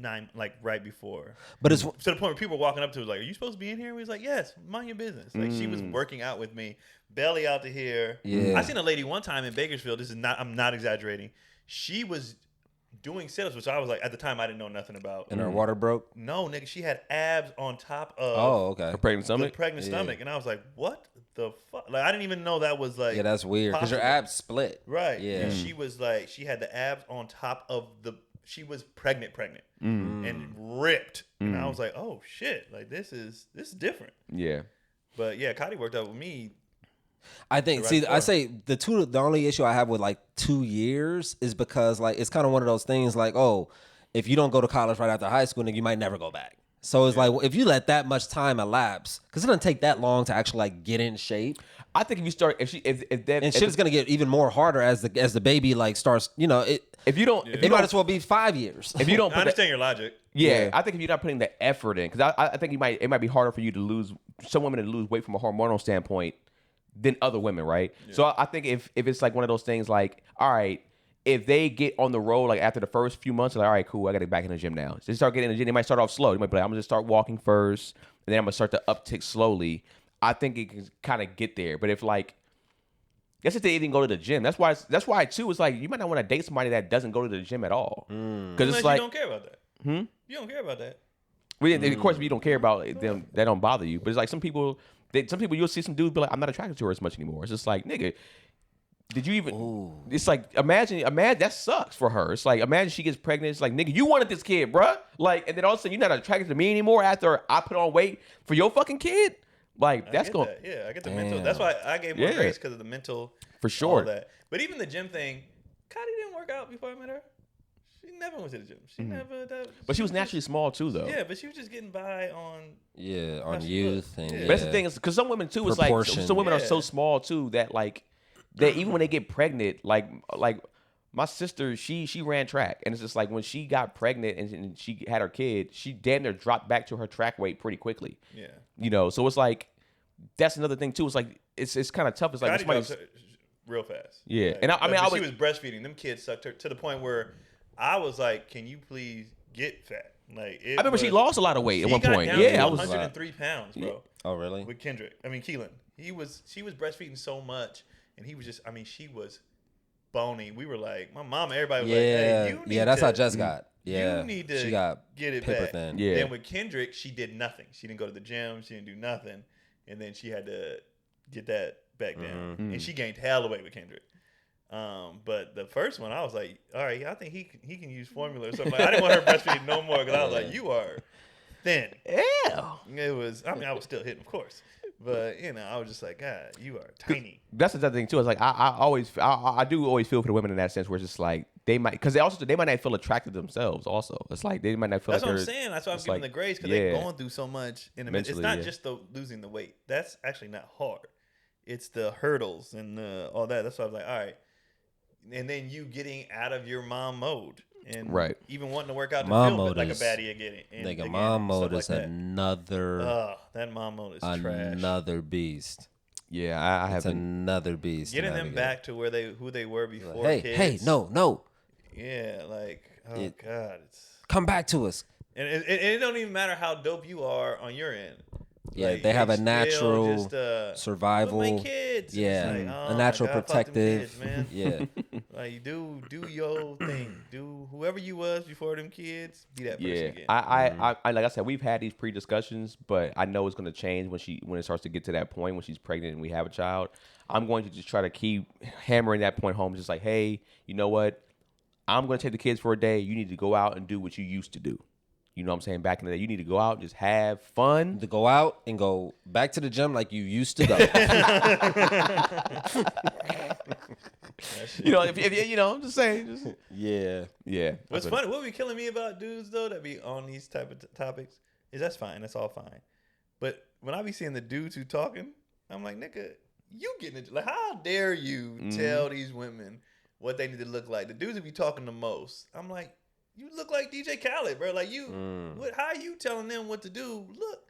9, like right before. But it's To the point where people were walking up to us like, "Are you supposed to be in here?" And we was like, "Yes, mind your business." Like she was working out with me, belly out to here. Yeah. I seen a lady one time in Bakersfield. I'm not exaggerating. She was doing sit-ups, which I was like, at the time I didn't know nothing about. and her water broke. No, nigga, she had abs on top of Oh, okay. Her pregnant the stomach. pregnant stomach, and I was like, "What the fuck?" Like I didn't even know that was like. Yeah, that's weird because your possible. abs split. Right. Yeah. And she was like, she had the abs on top of she was pregnant, and ripped. And I was like, oh shit, like this is different. Yeah. But yeah, Cotty worked out with me. I think. Right See, I before. say the only issue I have with like 2 years is because like it's kind of one of those things like, oh, if you don't go to college right after high school, then you might never go back. So it's like if you let that much time elapse, because it doesn't take that long to actually like get in shape, I think if you start, if shit is gonna get even more harder as the baby like starts. if you don't, It might as well be 5 years. if you don't, I put understand your logic. yeah, I think if you're not putting the effort in, because I think it might be harder for you to lose some women to lose weight from a hormonal standpoint than other women, right? Yeah. So I think if it's like one of those things, like, all right, if they get on the road like after the first few months, like, all right, cool, I got to get back in the gym now. So they start getting in the gym. They might start off slow. They might be like, I'm gonna just start walking first, and then I'm gonna start to uptick slowly. I think it can kind of get there. But if like, guess if they even go to the gym, that's why too. It's like you might not want to date somebody that doesn't go to the gym at all, because it's like you don't care about that. You don't care about that. Of course, if you don't care about them, that don't bother you. But it's like some people you'll see some dudes be like, I'm not attracted to her as much anymore. It's just like, nigga, did you even? Ooh. It's like imagine that sucks for her. It's like imagine she gets pregnant. It's like, nigga, you wanted this kid, bruh. Like, and then all of a sudden you're not attracted to me anymore after I put on weight for your fucking kid. Like that's going. Yeah, I get the mental. That's why I gave more grace because of the mental. For sure. All that. But even the gym thing, Cotty didn't work out before I met her. She never went to the gym. She never. But she was naturally small too, though. Yeah, but she was just getting by on. Yeah, on youth and. Yeah. Yeah. But that's the thing is because some women too is like some women are so small too that like that even when they get pregnant, like my sister, she ran track, and it's just like when she got pregnant and she had her kid, she damn near dropped back to her track weight pretty quickly. Yeah. So it's like that's another thing too. It's like it's kind of tough. It's like Cotty dropped real fast. Yeah, like, and she was breastfeeding. Them kids sucked her to the point where I was like, "Can you please get fat?" Like I remember she lost a lot of weight at one point. Yeah, I was 103 pounds, bro. Yeah. Oh, really? With Keelan. She was breastfeeding so much, and he was just. I mean, she was bony. We were like, my mom, everybody was like, "Hey, you need that's to, how Jess got. Yeah, you need to she got get it paper back." thin. Yeah. Then with Kendrick, she did nothing. She didn't go to the gym. She didn't do nothing, and then she had to get that back down, and she gained hell away with Kendrick. But the first one, I was like, all right, I think he can use formula or something. Like, I didn't want her breastfeeding no more because I was like, you are thin. Yeah. It was. I mean, I was still hitting, of course, but you know, I was just like, God, you are tiny. That's the other thing too. It's like I do always feel for the women in that sense, where it's just like they might, because they might not feel attracted to themselves. Also, it's like they might not feel. That's like what I'm saying. That's why I'm giving the grace, because they're going through so much in the midst. It's not just the losing the weight. That's actually not hard. It's the hurdles and all that. That's why I was like, all right. And then you getting out of your mom mode. And even wanting to work out to feel like a baddie again. Nigga, mom mode is another. That mom mode is trash. Another beast. Yeah, I have another beast. Getting them back to who they were before. Like, hey, no. Yeah, like, God, come back to us. And it don't even matter how dope you are on your end. Yeah, like, they have a natural survival. My kids. Yeah, like, a natural protective. Kids, man. Yeah, like do your thing. Do whoever you was before them kids. Be that person again. I like I said, we've had these pre-discussions, but I know it's going to change when it starts to get to that point when she's pregnant and we have a child. I'm going to just try to keep hammering that point home. Just like, hey, you know what? I'm going to take the kids for a day. You need to go out and do what you used to do. You know what I'm saying? Back in the day, you need to go out and just have fun. To go out and go back to the gym like you used to go. You know, if you know, I'm just saying. Yeah. What's funny, what be killing me about dudes though that be on these type of topics is that's fine. That's all fine. But when I be seeing the dudes who talking, I'm like, nigga, you getting it? Like, how dare you tell these women what they need to look like? The dudes who be talking the most, I'm like, you look like DJ Khaled, bro. Like, how are you telling them what to do? Look.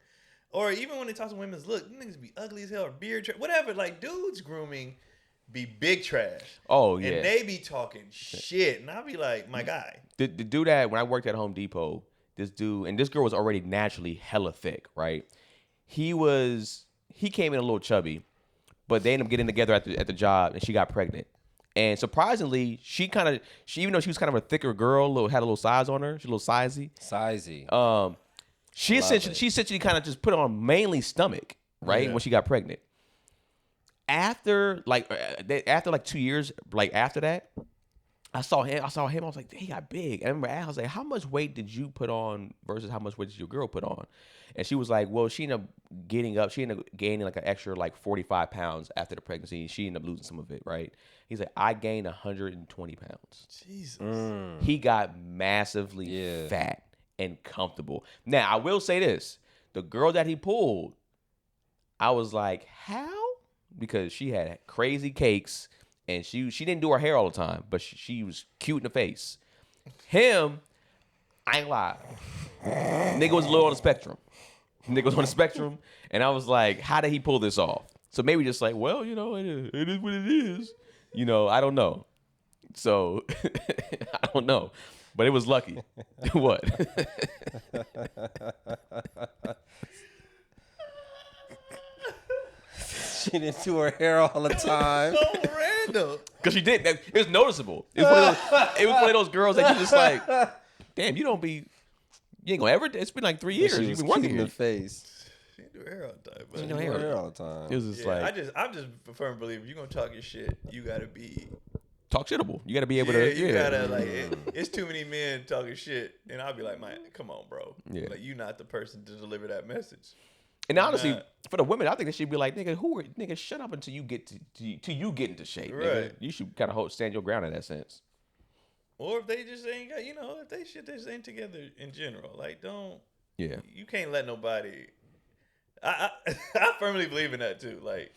Or even when they talk to women's look, you niggas be ugly as hell or beard, whatever. Like, dudes grooming be big trash. Oh, yeah. And they be talking shit. And I be like, my guy. The dude that, when I worked at Home Depot, this dude, and this girl was already naturally hella thick, right? He came in a little chubby, but they ended up getting together at the job, and she got pregnant. And surprisingly, she even though she was kind of a thicker girl, had a little size on her, she's a little sizey. She essentially kind of just put on mainly stomach, right? When she got pregnant. After 2 years, like after that, I saw him. I was like, he got big. And I remember I was like, how much weight did you put on versus how much weight did your girl put on? And she was like, well, she ended up gaining like an extra like 45 pounds after the pregnancy. She ended up losing some of it, right? He's like, I gained 120 pounds. Jesus. He got massively fat and comfortable. Now, I will say this. The girl that he pulled, I was like, how? Because she had crazy cakes and she didn't do her hair all the time, but she was cute in the face. Him, I ain't lie. Nigga was a little on the spectrum. And I was like, how did he pull this off? So maybe just like, well, you know, it is what it is. You know, I don't know. So, I don't know. But it was lucky. What? She didn't do her hair all the time. So random. Because she did. It was noticeable. It was one of those girls that you just like, damn, you ain't gonna ever. It's been like 3 years. You've been working in here. the face. She didn't do her hair all the time. She didn't do her hair all the time. It was just like, I'm just a firm believer. If you're gonna talk your shit, you gotta be talk shitable. You gotta be able to. You gotta like. It's too many men talking shit, and I'll be like, man, come on, bro. Yeah. Like, you're not the person to deliver that message. And honestly, for the women, I think they should be like, nigga, shut up until you get till you get into shape. Right. Nigga. You should kind of stand your ground in that sense. Or if they just ain't got, if they just ain't together in general, like, don't. Yeah. You can't let nobody. I firmly believe in that too. Like,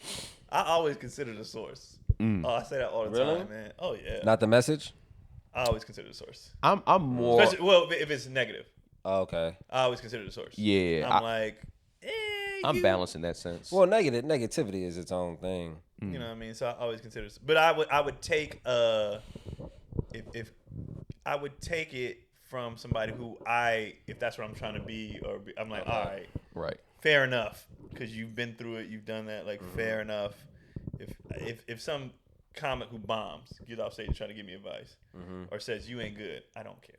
I always consider the source. Oh, I say that all the time, man. Oh yeah. Not the message. I always consider the source. I'm more. Especially, if it's negative. Oh, okay. I always consider the source. Yeah. I'm you. balanced in that sense. Well, negativity is its own thing. You know what I mean? So I always consider, but I would take if I would take it from somebody who if that's what I'm trying to be, I'm like, all right, fair enough, because you've been through it, you've done that, like, fair enough. If some comic who bombs get off stage trying to give me advice or says you ain't good, I don't care.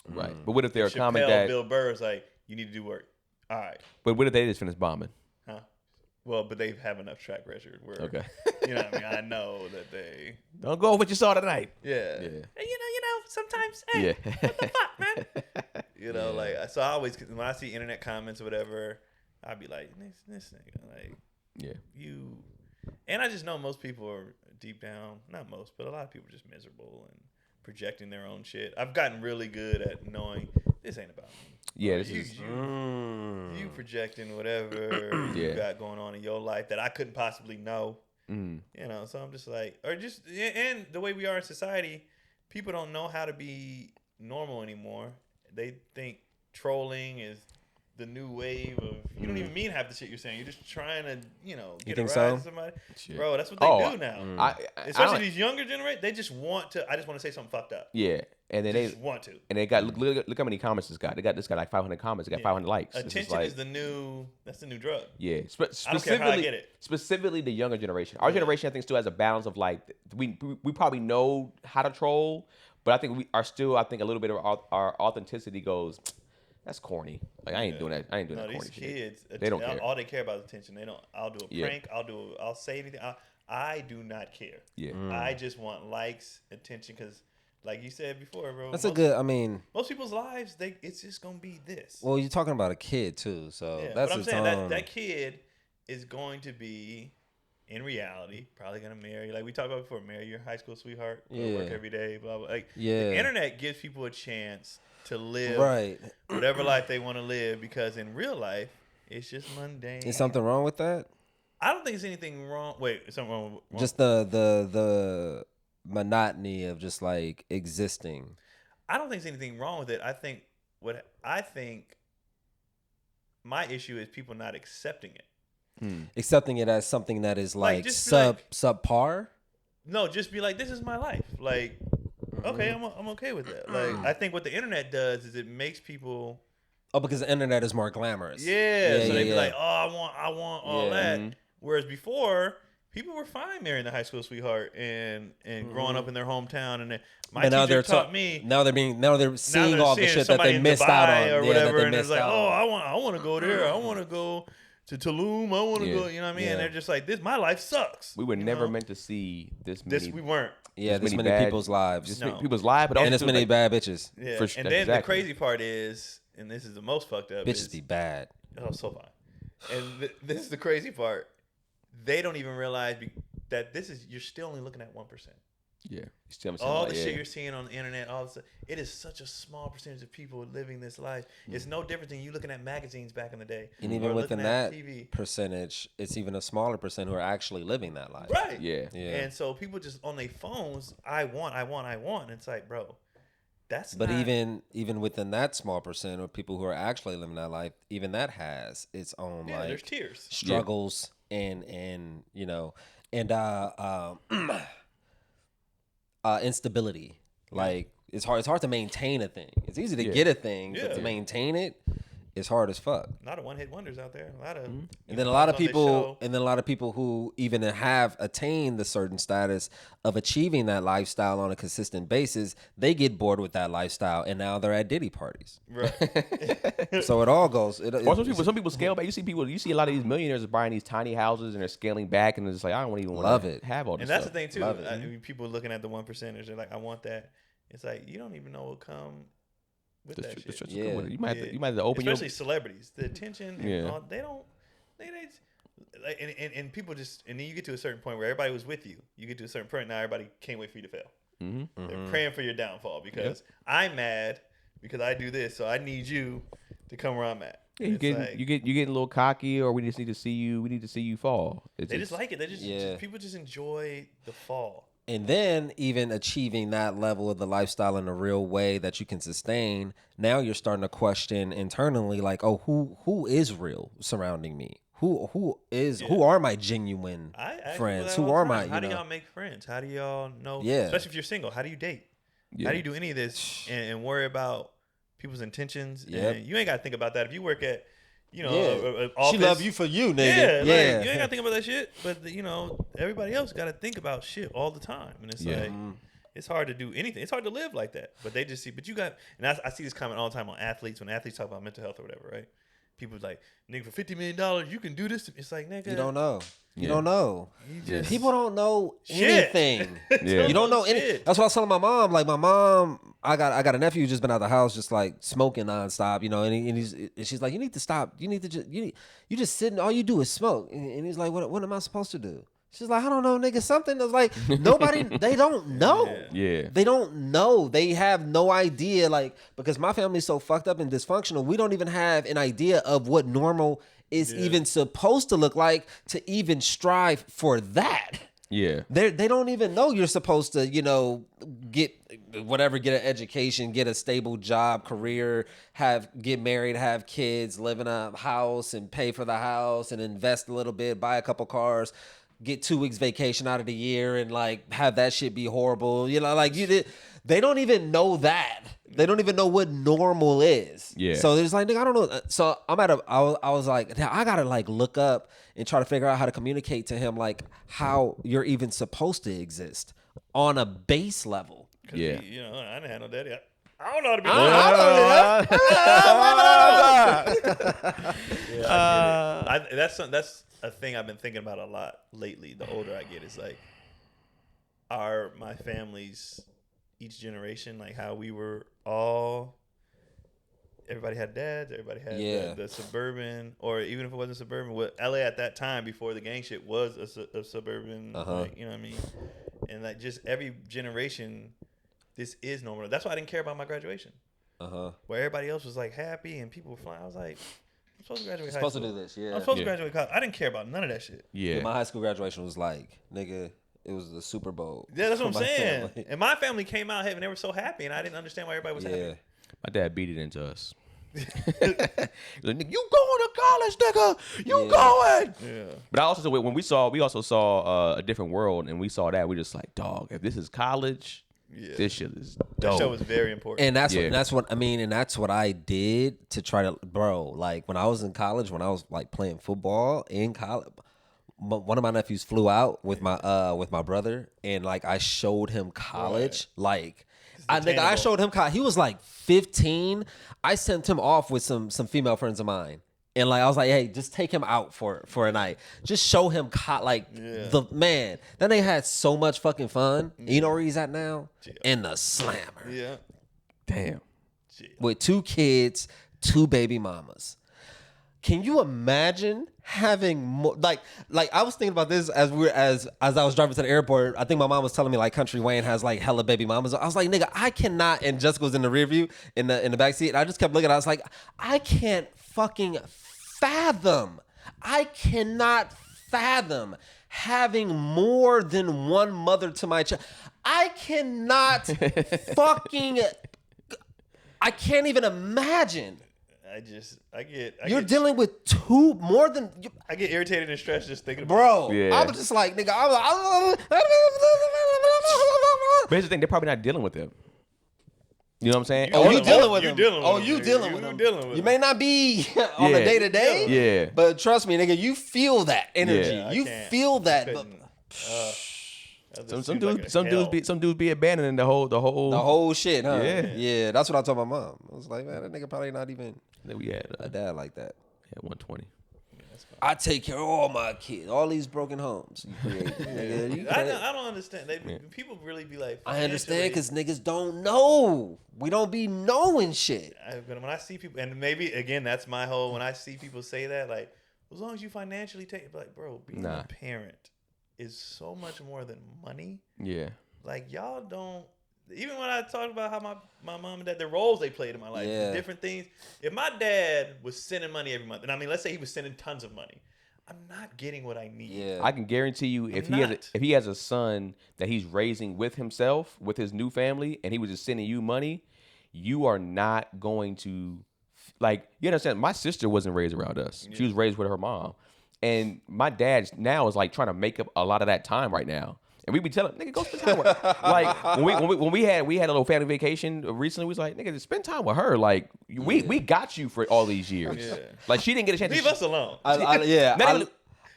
Right, but what if they're a comic Chappelle, that Bill Burr is like, you need to do work. All right. But what if they just finish bombing? Huh? Well, but they have enough track record where, okay. You know what I mean? I know that they Don't go with what you saw tonight. yeah. Yeah. And you know, sometimes hey, Yeah. what the fuck, man? You know, like so I always when I see internet comments or whatever, I'd be like, this nigga, like you and I just know most people are deep down, not most, but a lot of people are just miserable and projecting their own shit. I've gotten really good at knowing this ain't about me. Yeah, Or this is you projecting whatever you got going on in your life that I couldn't possibly know. You know, so I'm just like, or just and the way we are in society, people don't know how to be normal anymore. They think trolling is the new wave of you don't even mean half the shit you're saying. You're just trying to, you know, get a rise to somebody. Shit. Bro, that's what they do now. Especially I these younger generation, they just want to. I just want to say something fucked up. Yeah, and then They just want to. and they got look how many comments this got. This got like 500 comments. It got 500 likes. Attention is the new. That's the new drug. Yeah, I don't care how I get it. Specifically the younger generation. Our generation, I think, still has a balance of like we probably know how to troll, but I think we are still. I think a little bit of our authenticity goes. That's corny. Like I ain't doing that. I ain't doing that corny these kids, shit. They don't care. All they care about is attention. They don't. I'll do a prank. I'll say anything. I do not care. Yeah. I just want likes, attention, because, like you said before, bro. That's a good. I mean, most people's lives, it's just gonna be this. Well, you're talking about a kid too, so that's. But I'm saying that kid is going to be, in reality, probably gonna marry. Like we talked about before, marry your high school sweetheart. Work every day. Blah blah. Like the internet gives people a chance to live whatever life they want to live, because in real life it's just mundane. Is something wrong with that? I don't think there's anything wrong. Wait, is something wrong? Just the monotony of just like existing. I don't think there's anything wrong with it. I think my issue is people not accepting it. Accepting it as something that is like subpar. No, just be like, this is my life. Like, okay, I'm okay with that. Like, I think what the internet does is it makes people. Oh, because the internet is more glamorous. Yeah, so they be like, oh, I want all that. Whereas before, people were fine marrying the high school sweetheart and growing up in their hometown. And my teacher taught me. Now they're seeing all the shit that they missed out on or whatever. And it's like, oh, I want to go there. I want to go to Tulum. I want to go. You know what I mean? And they're just like, this. My life sucks. We were never meant to see this many. We weren't. Yeah, this many people's lives. People's lives, but and this many bad bitches. Yeah. And then the crazy part is, and this is the most fucked up. Bitches be bad. Oh, so fine. And this is the crazy part. They don't even realize that you're still only looking at 1%. Yeah. All the shit you're seeing on the internet, all this, it is such a small percentage of people living this life. It's no different than you looking at magazines back in the day. And even within that percentage, it's even a smaller percent who are actually living that life. Right. Yeah. And so people just on their phones, I want. And it's like, bro, that's But even within that small percent of people who are actually living that life, even that has its own there's tears, struggles and you know, and instability. Like it's hard to maintain a thing. It's easy to get a thing, but to maintain it, it's hard as fuck. A lot of one-hit wonders out there. A lot of and then a lot of people who even have attained the certain status of achieving that lifestyle on a consistent basis, they get bored with that lifestyle and now they're at Diddy parties. Right. So it all goes. Some people scale back. You see a lot of these millionaires buying these tiny houses and they're scaling back and it's like, I don't even want to have all this. And that's stuff. the thing too. I mean, people looking at the 1%ers, they're like, I want that. It's like you don't even know what come with that shit. You might have to open especially celebrities, the attention. And all, they and people just, and then you get to a certain point where everybody was with you. You get to a certain point now, everybody can't wait for you to fail. They're praying for your downfall because I'm mad because I do this, so I need you to come where I'm at. Yeah, you getting a little cocky, or we just need to see you. We need to see you fall. They just like it. They just people just enjoy the fall. And then even achieving that level of the lifestyle in a real way that you can sustain, now you're starting to question internally, like, oh, who is real surrounding me? Who are my genuine friends? Who are my? How do y'all make friends? How do y'all know? Yeah. Especially if you're single, how do you date? Yeah. How do you do any of this and worry about people's intentions? Yeah. You ain't got to think about that if you work at. Office. She love you for you, nigga. Yeah, like, you ain't gotta think about that shit. But everybody else gotta think about shit all the time, and it's like it's hard to do anything. It's hard to live like that. But they just see. But you got, and I see this comment all the time on athletes when athletes talk about mental health or whatever, right? people like, nigga, for $50 million, you can do this. It's like, nigga, You don't know. You Yeah. don't know. People don't know Shit. anything. Yeah. You don't know any. Shit. That's what I was telling my mom. Like my mom, I got a nephew who's just been out of the house, just like smoking nonstop. You know, and she's like, you need to stop. You need to just you just sitting. All you do is smoke. And he's like, what am I supposed to do? She's like, I don't know, nigga. Something that's like nobody. They don't know. Yeah. They don't know. They have no idea. Like because my family's so fucked up and dysfunctional, we don't even have an idea of what normal is even supposed to look like to even strive for that. Yeah. They don't even know you're supposed to, you know, get an education, get a stable job, career, get married, have kids, live in a house and pay for the house and invest a little bit, buy a couple cars, get 2 weeks vacation out of the year and like have that shit be horrible. You know, like they don't even know that. They don't even know what normal is. Yeah. So there's like, nigga, I don't know. So I was like, I gotta like look up and try to figure out how to communicate to him like how you're even supposed to exist on a base level. Yeah. You know, I didn't have no daddy. I don't know how to be. I get it. That's a thing I've been thinking about a lot lately. The older I get, it's like, my family's each generation, like how we were all. Everybody had dads. Everybody had the suburban, or even if it wasn't suburban, what LA at that time before the gang shit was a suburban. Like, you know what I mean? And like just every generation, this is normal. That's why I didn't care about my graduation. Where everybody else was like happy and people were flying. I was like, I'm supposed to graduate. Supposed to do this, yeah. I'm supposed to graduate college. I didn't care about none of that shit. Yeah. My high school graduation was like, nigga, it was the Super Bowl. Yeah, that's what for I'm my saying. family. And my family came out and they were so happy, and I didn't understand why everybody was happy. My dad beat it into us. He's like, nigga, you going to college, nigga? You going? Yeah. But I also said when we also saw A Different World, and we saw that, we just like, dog, if this is college, this shit is dope. That show was very important. And that's what I mean, and that's what I did to try to, bro. Like when I was in college, when I was like playing football in college, one of my nephews flew out with my brother, and like I showed him college, like. I showed him college. He was like 15. I sent him off with some female friends of mine. And like I was like, hey, just take him out for a night. Just show him the man. Then they had so much fucking fun. You know where he's at now? In the Slammer. Yeah. Damn. With 2 kids, 2 baby mamas. Can you imagine having more? Like I was thinking about this as I was driving to the airport. I think my mom was telling me like Country Wayne has like hella baby mamas. I was like, nigga, I cannot. And Jessica was in the rear view in the back seat, and I just kept looking. I was like, I can't fucking fathom. I cannot fathom having more than one mother to my child. I cannot fucking. I can't even imagine. You're dealing with 2 more than. I get irritated and stressed just thinking about Bro, Yeah. I was just like, nigga, But here's the thing, they're probably not dealing with them. You know what I'm saying? you dealing with you them. dealing with Oh, them, you nigga. dealing You with them. dealing with You them. may not be on the Yeah. day to day. Yeah. But trust me, nigga, you feel that energy. Yeah, I You can't. feel that. Couldn't. Some dudes be abandoning the whole The whole shit, huh? Yeah. Yeah, that's what I told my mom. I was like, man, that nigga probably not even that we had a dad like that. 120. I take care of all my kids, all these broken homes. You create, nigga. You create. I don't understand. People really be like, I understand because niggas don't know. We don't be knowing shit. But when I see people, and maybe again, that's my whole. When I see people say that, like, as long as you financially take, like, bro, being a parent is so much more than money. Yeah. Like y'all don't. Even when I talk about how my mom and dad, the roles they played in my life, the different things. If my dad was sending money every month, and I mean, let's say he was sending tons of money, I'm not getting what I need. Yeah. I can guarantee you if he has a son that he's raising with himself, with his new family, and he was just sending you money, you are not going to, like, you understand, my sister wasn't raised around us. She was raised with her mom. And my dad now is like trying to make up a lot of that time right now. And we be telling, nigga, go spend time with her. Like when we had a little family vacation recently, we was like, nigga, just spend time with her. Like we got you for all these years. Yeah. Like she didn't get a chance Leave to us alone.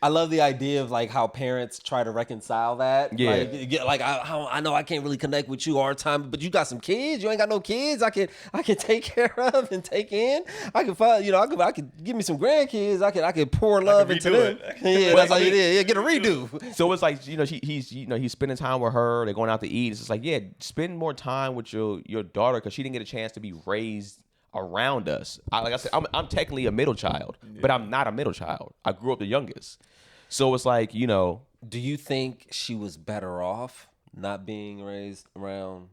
I love the idea of like how parents try to reconcile that. Yeah. I know I can't really connect with you all the time, but you got some kids. You ain't got no kids. I can take care of and take in. I can find, I could give me some grandkids. I could pour love into them. Yeah, that's how you did. Yeah, get a redo. So it's like, he's spending time with her. They're going out to eat. It's just like, yeah, spend more time with your daughter because she didn't get a chance to be raised around us. Like I said, I'm technically a middle child, but I'm not a middle child. I grew up the youngest. So it's like, Do you think she was better off not being raised around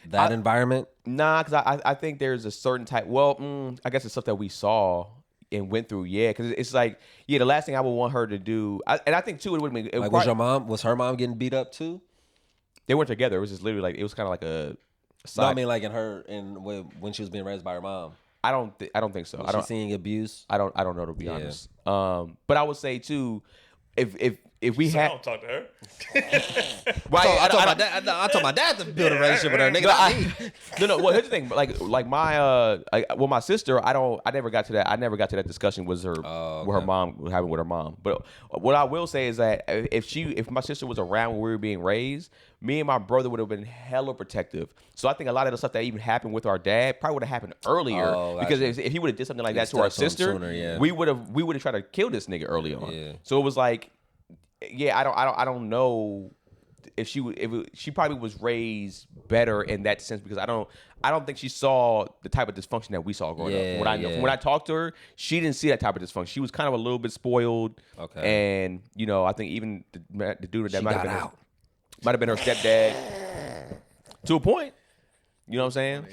that environment? Nah, because I think there's a certain type. Well, I guess it's stuff that we saw and went through. Yeah, because it's like, the last thing I would want her to do, and I think too, it would have been like, was her mom getting beat up too? They weren't together. It was just literally like, it was kind of like a side. No, I mean like when she was being raised by her mom. I don't think so. Was she seeing abuse? I don't know, to be honest. But I would say too, if we had, don't talk to her. I told my dad to build a relationship with her, nigga. No. Well, here's the thing. Like my sister, I never got to that. I never got to that discussion with her, with her mom, having with her mom. But what I will say is that if my sister was around when we were being raised, me and my brother would have been hella protective. So I think a lot of the stuff that even happened with our dad probably would have happened earlier, because if he would have did something like that to our sister, sooner, we would have tried to kill this nigga early on. Yeah. So it was like, I don't know if she probably was raised better in that sense, because I don't think she saw the type of dysfunction that we saw growing up. From when I talked to her, she didn't see that type of dysfunction. She was kind of a little bit spoiled. Okay. And I think even the dude that might have been her stepdad to a point. You know what I'm saying?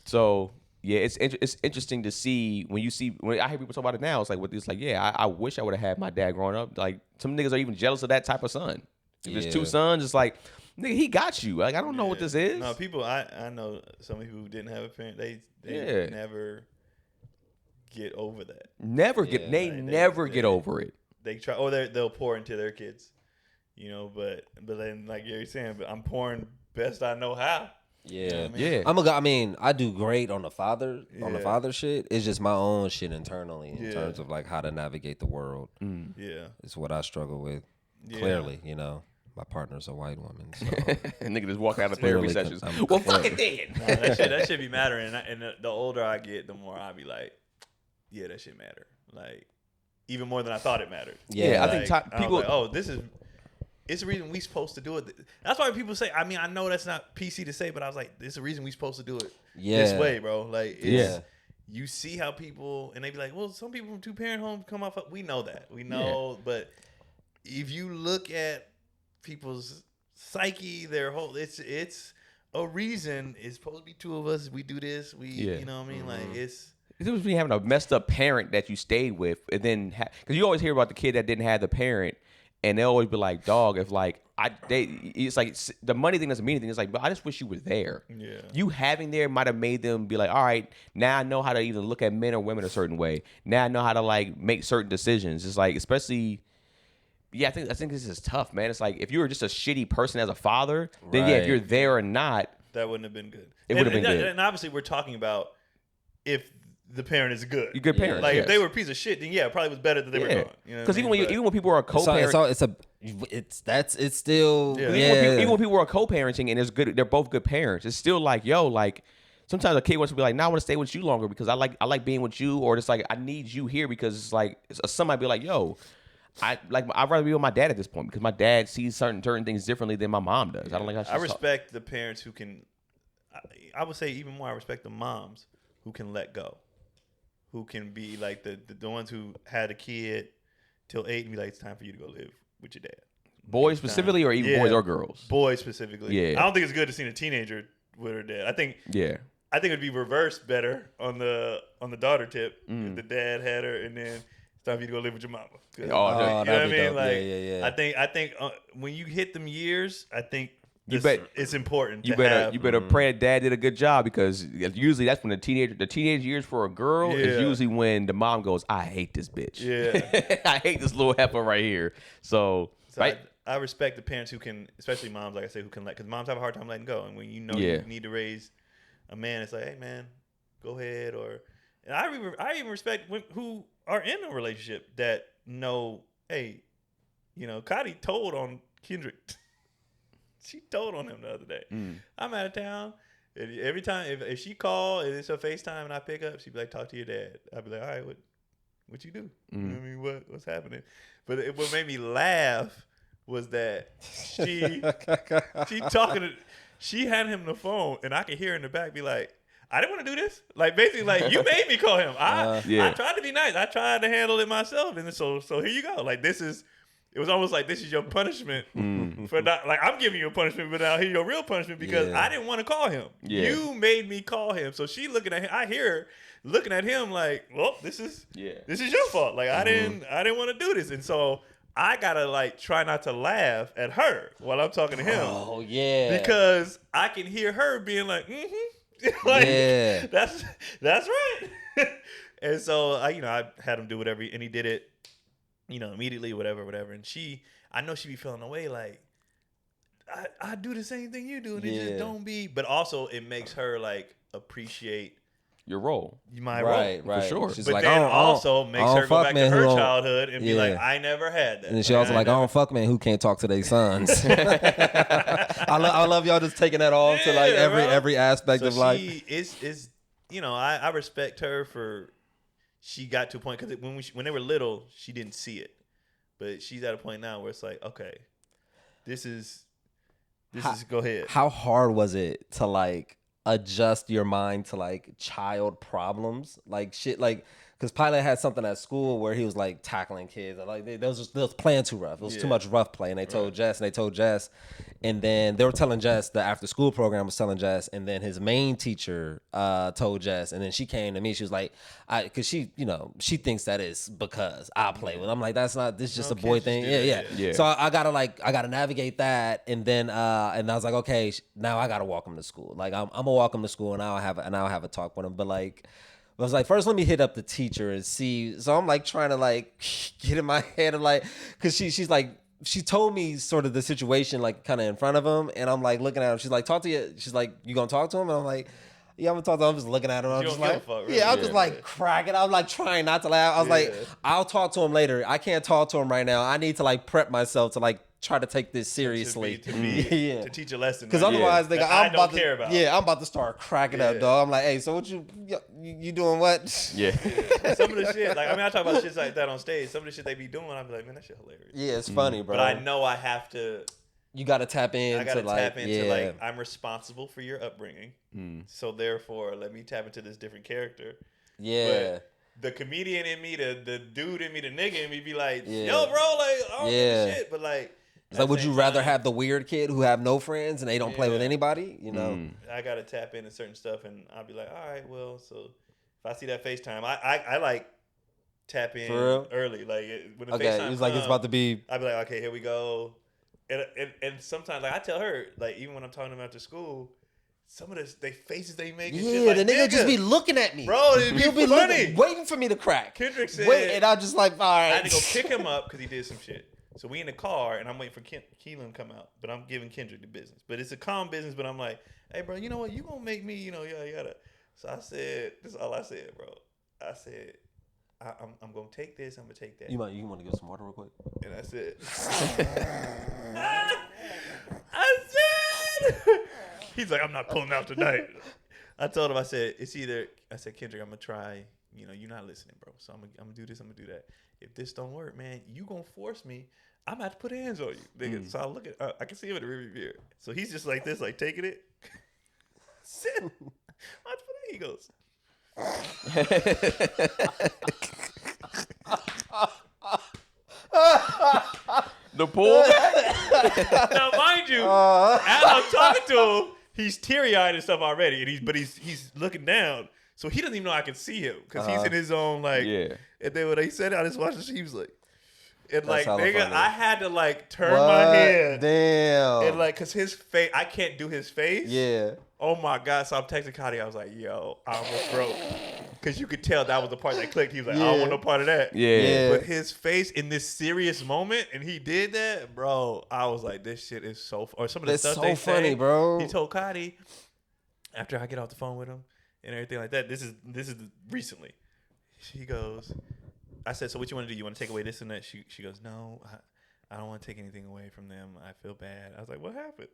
So yeah, it's interesting to see when I hear people talk about it now. It's like I wish I would have had my dad growing up. Like, some niggas are even jealous of that type of son. If there's two sons, it's like, nigga, he got you. Like, I don't know what this is. No, people, I know some people who didn't have a parent. They never get over that. Never get over it. They try, or they'll pour into their kids. But then, like Gary's saying, but I'm pouring best I know how. Yeah, I mean, I do great on the father shit. It's just my own shit internally in terms of like how to navigate the world. Yeah, it's what I struggle with. Yeah. Clearly, my partner's a white woman. So nigga just walk out of therapy sessions. Well, fuck it then. That should be mattering. And the older I get, the more I be like, yeah, that shit matter. Like, even more than I thought it mattered. Yeah, I think people. Like, this is. It's the reason we supposed to do it. That's why people say, I mean, I know that's not PC to say, but I was like, it's the reason we supposed to do it this way, bro. Like, you see how people, and they be like, well, some people from two-parent homes come off. We know that. We know. But if you look at people's psyche, their whole, it's a reason. It's supposed to be two of us. We do this. You know what I mean? Like, it's was me having a messed up parent that you stayed with, and then, because you always hear about the kid that didn't have the parent. And they'll always be like, dog, if like it's like the money thing doesn't mean anything. It's like, but I just wish you were there. Yeah. You having there might have made them be like, all right, now I know how to either look at men or women a certain way. Now I know how to like make certain decisions. It's like, especially, I think this is tough, man. It's like, if you were just a shitty person as a father, then if you're there or not, that wouldn't have been good. It would have been good. And obviously, we're talking about if the parent is good. You're good parents. Like, if they were a piece of shit, then it probably was better that they were gone. Because even when people are co-parent, it's still even when people are co-parenting and they're both good parents. It's still like, sometimes a kid wants to be like, I want to stay with you longer because I like being with you, or it's like, I need you here because it's like some might be like, I'd rather be with my dad at this point because my dad sees certain things differently than my mom does. I don't like how I respect the parents who can. I would say even more, I respect the moms who can let go. Who can be like the ones who had a kid till 8 and be like, it's time for you to go live with your dad. Boys specifically, or even boys or girls? Boys specifically. Yeah. I don't think it's good to see a teenager with her dad. I think it'd be reversed better on the daughter tip if the dad had her and then it's time for you to go live with your mama. You know what I mean? Like, I think when you hit them years, I think it's important. You better pray that dad did a good job, because usually that's when the teenage years for a girl is usually when the mom goes, I hate this bitch. Yeah, I hate this little heifer right here. So right. I respect the parents who can, especially moms, like I say, who can let, because moms have a hard time letting go, and when you need to raise a man, it's like, hey man, go ahead. And I even respect who are in a relationship that know hey, Cotty told on Kendrick. She told on him the other day. I'm out of town. Every time, if she call and it's her FaceTime and I pick up, she'd be like, talk to your dad. I'd be like, all right, what you do? I mean, what's happening? But what made me laugh was that she had him the phone, and I could hear in the back be like, I didn't want to do this. Like, basically, like, you made me call him. I tried to be nice. I tried to handle it myself. And so here you go. Like, it was almost like this is your punishment for not, like, I'm giving you a punishment, but now here's your real punishment because I didn't want to call him. Yeah. You made me call him. So she looking at him. I hear her looking at him like, well, this is your fault. Like, I didn't want to do this. And so I gotta like try not to laugh at her while I'm talking to him. Oh yeah. Because I can hear her being like, like, that's right. And so I had him do whatever, and he did it, immediately, whatever. And I know she be feeling away like, I do the same thing you do, and it just don't be. But also it makes her like appreciate your role. My role. For sure. She's but like, then also makes her go back to her childhood and be like, I never had that. And then she also like, I don't fuck men who can't talk to their sons. I love y'all just taking that off to like every aspect of life. I respect her for, she got to a point, because when they were little, she didn't see it. But she's at a point now where it's like, okay, this is go ahead. How hard was it to like adjust your mind to like child problems, like shit, like because Pilot had something at school where he was like tackling kids and like they was playing too rough. It was too much rough play, and they told Jess, and then they were telling Jess, the after school program was telling Jess, and then his main teacher told Jess, and then she came to me. She was like, because she thinks that is because I play with. I'm like, that's not. This is just a boy thing. Yeah. So I gotta navigate that, and then and I was like, okay, now I gotta walk him to school. Like I'm gonna walk him to school, and I'll have a talk with him. But like, I was like, first let me hit up the teacher and see. So I'm like trying to like get in my head of like, because she's like, she told me sort of the situation like kind of in front of him, and I'm like looking at him. She's like, talk to you. She's like, you gonna talk to him? And I'm like, yeah, I'm gonna talk to him. I'm just looking at him. I'm just like, I'm just like cracking. I'm like trying not to laugh. I was like, I'll talk to him later. I can't talk to him right now. I need to like prep myself to like try to take this seriously. To teach a lesson. Because otherwise, I'm about to start cracking up, dog. I'm like, hey, so what you doing what? Yeah. Some of the shit, like, I talk about shit like that on stage. Some of the shit they be doing, I'm like, man, that shit hilarious. Yeah, it's funny, bro. But I know I have to. You got to tap in. I got to tap into like, I'm responsible for your upbringing. So therefore, let me tap into this different character. Yeah. But the comedian in me, the dude in me, the nigga in me be like, yo, bro, like, I don't give a shit. But like, it's like, would you rather have the weird kid who have no friends and they don't play with anybody? I gotta tap into certain stuff, and I'll be like, all right, well, so if I see that FaceTime, I like tap in early, like when the FaceTime it was like it's about to be. I'll be like, okay, here we go, and sometimes like I tell her, like even when I'm talking about to school, some of they faces they make, and shit, like, the nigga just be looking at me, bro. He'll be funny, waiting for me to crack. Kendrick said, and I'm just like, all right. I had to go pick him up because he did some shit. So we in the car, and I'm waiting for Keelan to come out, but I'm giving Kendrick the business. But it's a calm business, but I'm like, hey, bro, you know what? You gonna make me, yada. So I said, this is all I said, bro. I said, I'm gonna take this. I'm gonna take that. You want to give some water real quick? And I said, he's like, I'm not pulling out tonight. I told him, I said, Kendrick, I'm gonna try. You're not listening, bro. So I'm gonna do this. I'm gonna do that. If this don't work, man, you gonna force me. I'm gonna have to put hands on you, nigga. So I look at, I can see him in the rearview mirror. So he's just like this, like taking it. Sit. Watch what he goes. The pool. Now, mind you, as I'm talking to him, he's teary-eyed and stuff already, and he's looking down. So he doesn't even know I can see him because he's in his own like. Yeah. And then when they said it, I just watched it. He was like, and that's like nigga, funny. I had to like turn my head. Damn. And like, cause his face, I can't do his face. Yeah. Oh my god! So I'm texting Cody. I was like, yo, I almost broke. Cause you could tell that was the part that clicked. He was like, I don't want no part of that. Yeah. But his face in this serious moment, and he did that, bro. I was like, this shit is so. Or some of the stuff so they funny, say, bro. He told Cody after I get off the phone with him and everything like that. This is recently. He goes, I said, so what you want to do? You want to take away this and that? She goes, no, I don't want to take anything away from them. I feel bad. I was like, what happened?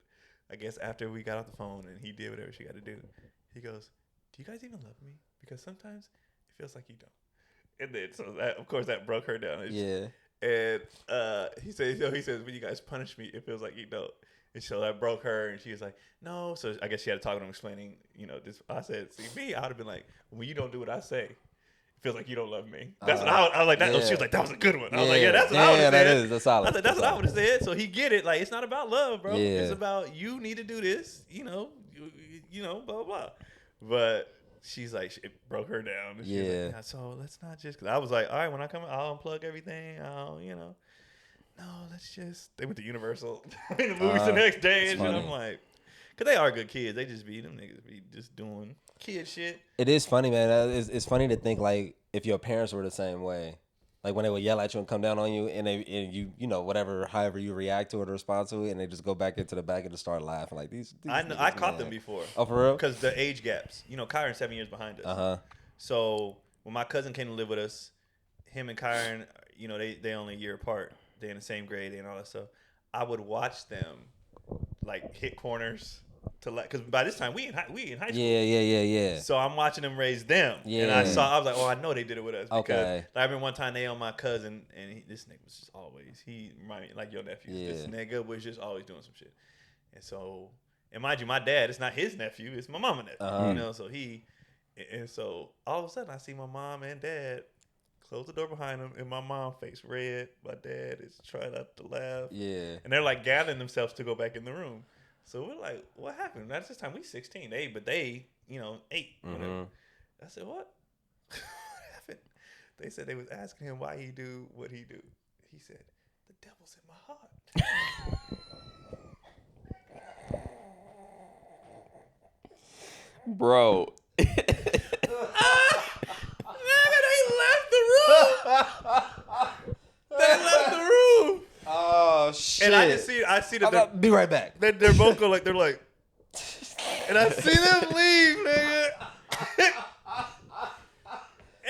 I guess after we got off the phone and he did whatever she got to do, he goes, do you guys even love me? Because sometimes it feels like you don't. And then, so that, of course, that broke her down. And he says, when you guys punish me, it feels like you don't. And so that broke her, and she was like, no. So I guess she had to talk to him, explaining, this. I said, see, me, I would have been like, when you don't do what I say, it feels like you don't love me. That's what I was like. That, She was like, that was a good one. I was like, yeah, that's what I would have said. That's solid. I said, that's what I would have said. So he get it. Like, it's not about love, bro. It's about you need to do this, blah, blah, blah. But she's like, it broke her down. And she's like, yeah, so let's not just, because I was like, all right, when I come, I'll unplug everything. No, let's just, they went to Universal in the movies the next day. And I'm like, because they are good kids. They just them niggas be just doing kid shit. It is funny, man. It's funny to think, like, if your parents were the same way. Like, when they would yell at you and come down on you, and you however you react to it or respond to it, and they just go back into the back and just start laughing. Like, these I caught them before. Oh, for real? Because the age gaps. Kyron's 7 years behind us. Uh-huh. So when my cousin came to live with us, him and Kyron, they only a year apart. They're in the same grade and all that stuff. I would watch them, like, hit corners to because by this time we in high school. Yeah. So I'm watching them raise them. Yeah. And I was like, I know they did it with us. Because I remember one time they on my cousin, and this nigga was just always, he reminded me like your nephew. Yeah. This nigga was just always doing some shit. And so, and mind you, my dad, it's not his nephew, it's my mama nephew. Uh-huh. So all of a sudden I see my mom and dad close the door behind them, and my mom face red. My dad is trying not to laugh. Yeah. And they're like gathering themselves to go back in the room. So we're like, what happened? That's this time we 16, but they, 8. Mm-hmm. I said, what? What happened? They said they was asking him why he do what he do. He said, the devil's in my heart. Bro. They left the room. Oh shit! And I see that. Be right back. They're both go like, they're like, and I see them leave, nigga.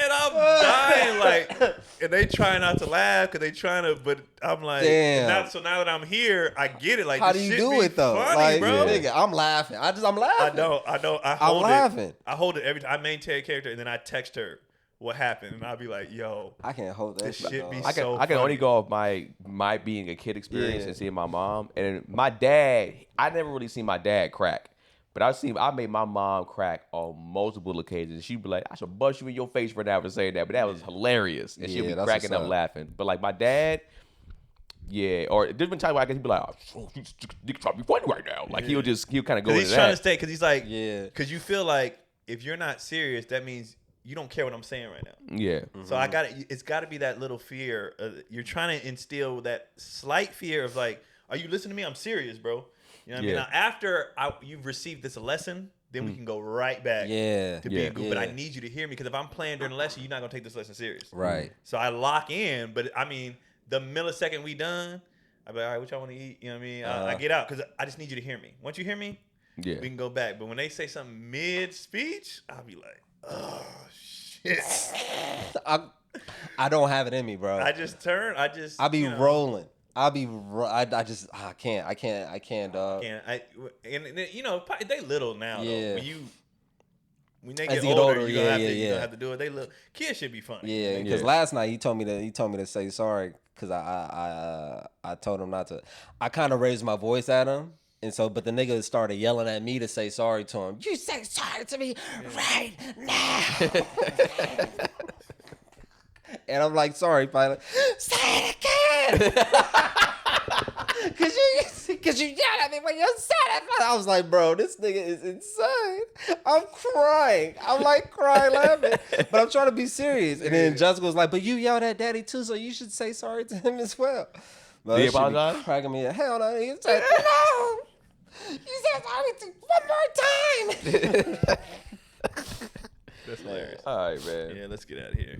And I'm dying, like, and they try not to laugh because they trying to, but I'm like, damn. So now that I'm here, I get it. Like, how do you do it though? Funny, like, bro. Nigga, I'm laughing. I'm laughing. I know. I'm laughing. I hold it every time. I maintain character, and then I text her what happened, and I'll be like, yo, I can't hold that shit. I can only go off my being a kid experience and seeing my mom. And my dad, I never really seen my dad crack. But I made my mom crack on multiple occasions. She'd be like, I should bust you in your face for that for saying that. But that was hilarious. And she'd be cracking up laughing. But like my dad, or there's been times where I guess he'd be like, oh, you trying to be funny right now. Like he'll kind of go into that. He's trying to stay, because he's like, because you feel like if you're not serious, that means you don't care what I'm saying right now. Yeah. Mm-hmm. So it's got to be that little fear. You're trying to instill that slight fear of like, are you listening to me? I'm serious, bro. You know what I mean? Now, after you've received this lesson, then we can go right back to being good. But I need you to hear me, because if I'm playing during the lesson, you're not going to take this lesson serious. Right. So I lock in, but I mean, the millisecond we done, I'll be like, all right, what y'all want to eat? You know what I mean? I get out, because I just need you to hear me. Once you hear me, we can go back. But when they say something mid-speech, I'll be like, oh, shit. I don't have it in me, bro. I'll be rolling. I can't, dog. And they little now, though. When they get older, you don't have to do it. They little kids should be funny. Yeah, because last night he told me to say sorry, because I told him not to. I kind of raised my voice at him. And so, but the nigga started yelling at me to say sorry to him. You say sorry to me right now. And I'm like, sorry, pilot. Say it again. Cause you yelled at me when you said it. I was like, bro, this nigga is insane. I'm crying. I'm like crying, laughing. But I'm trying to be serious. And then Jessica was like, but you yelled at daddy too, so you should say sorry to him as well. Did he apologize? Cracking me. Hell no. He said, no. You said sorry one more time. That's hilarious. All right, man. Yeah, let's get out of here.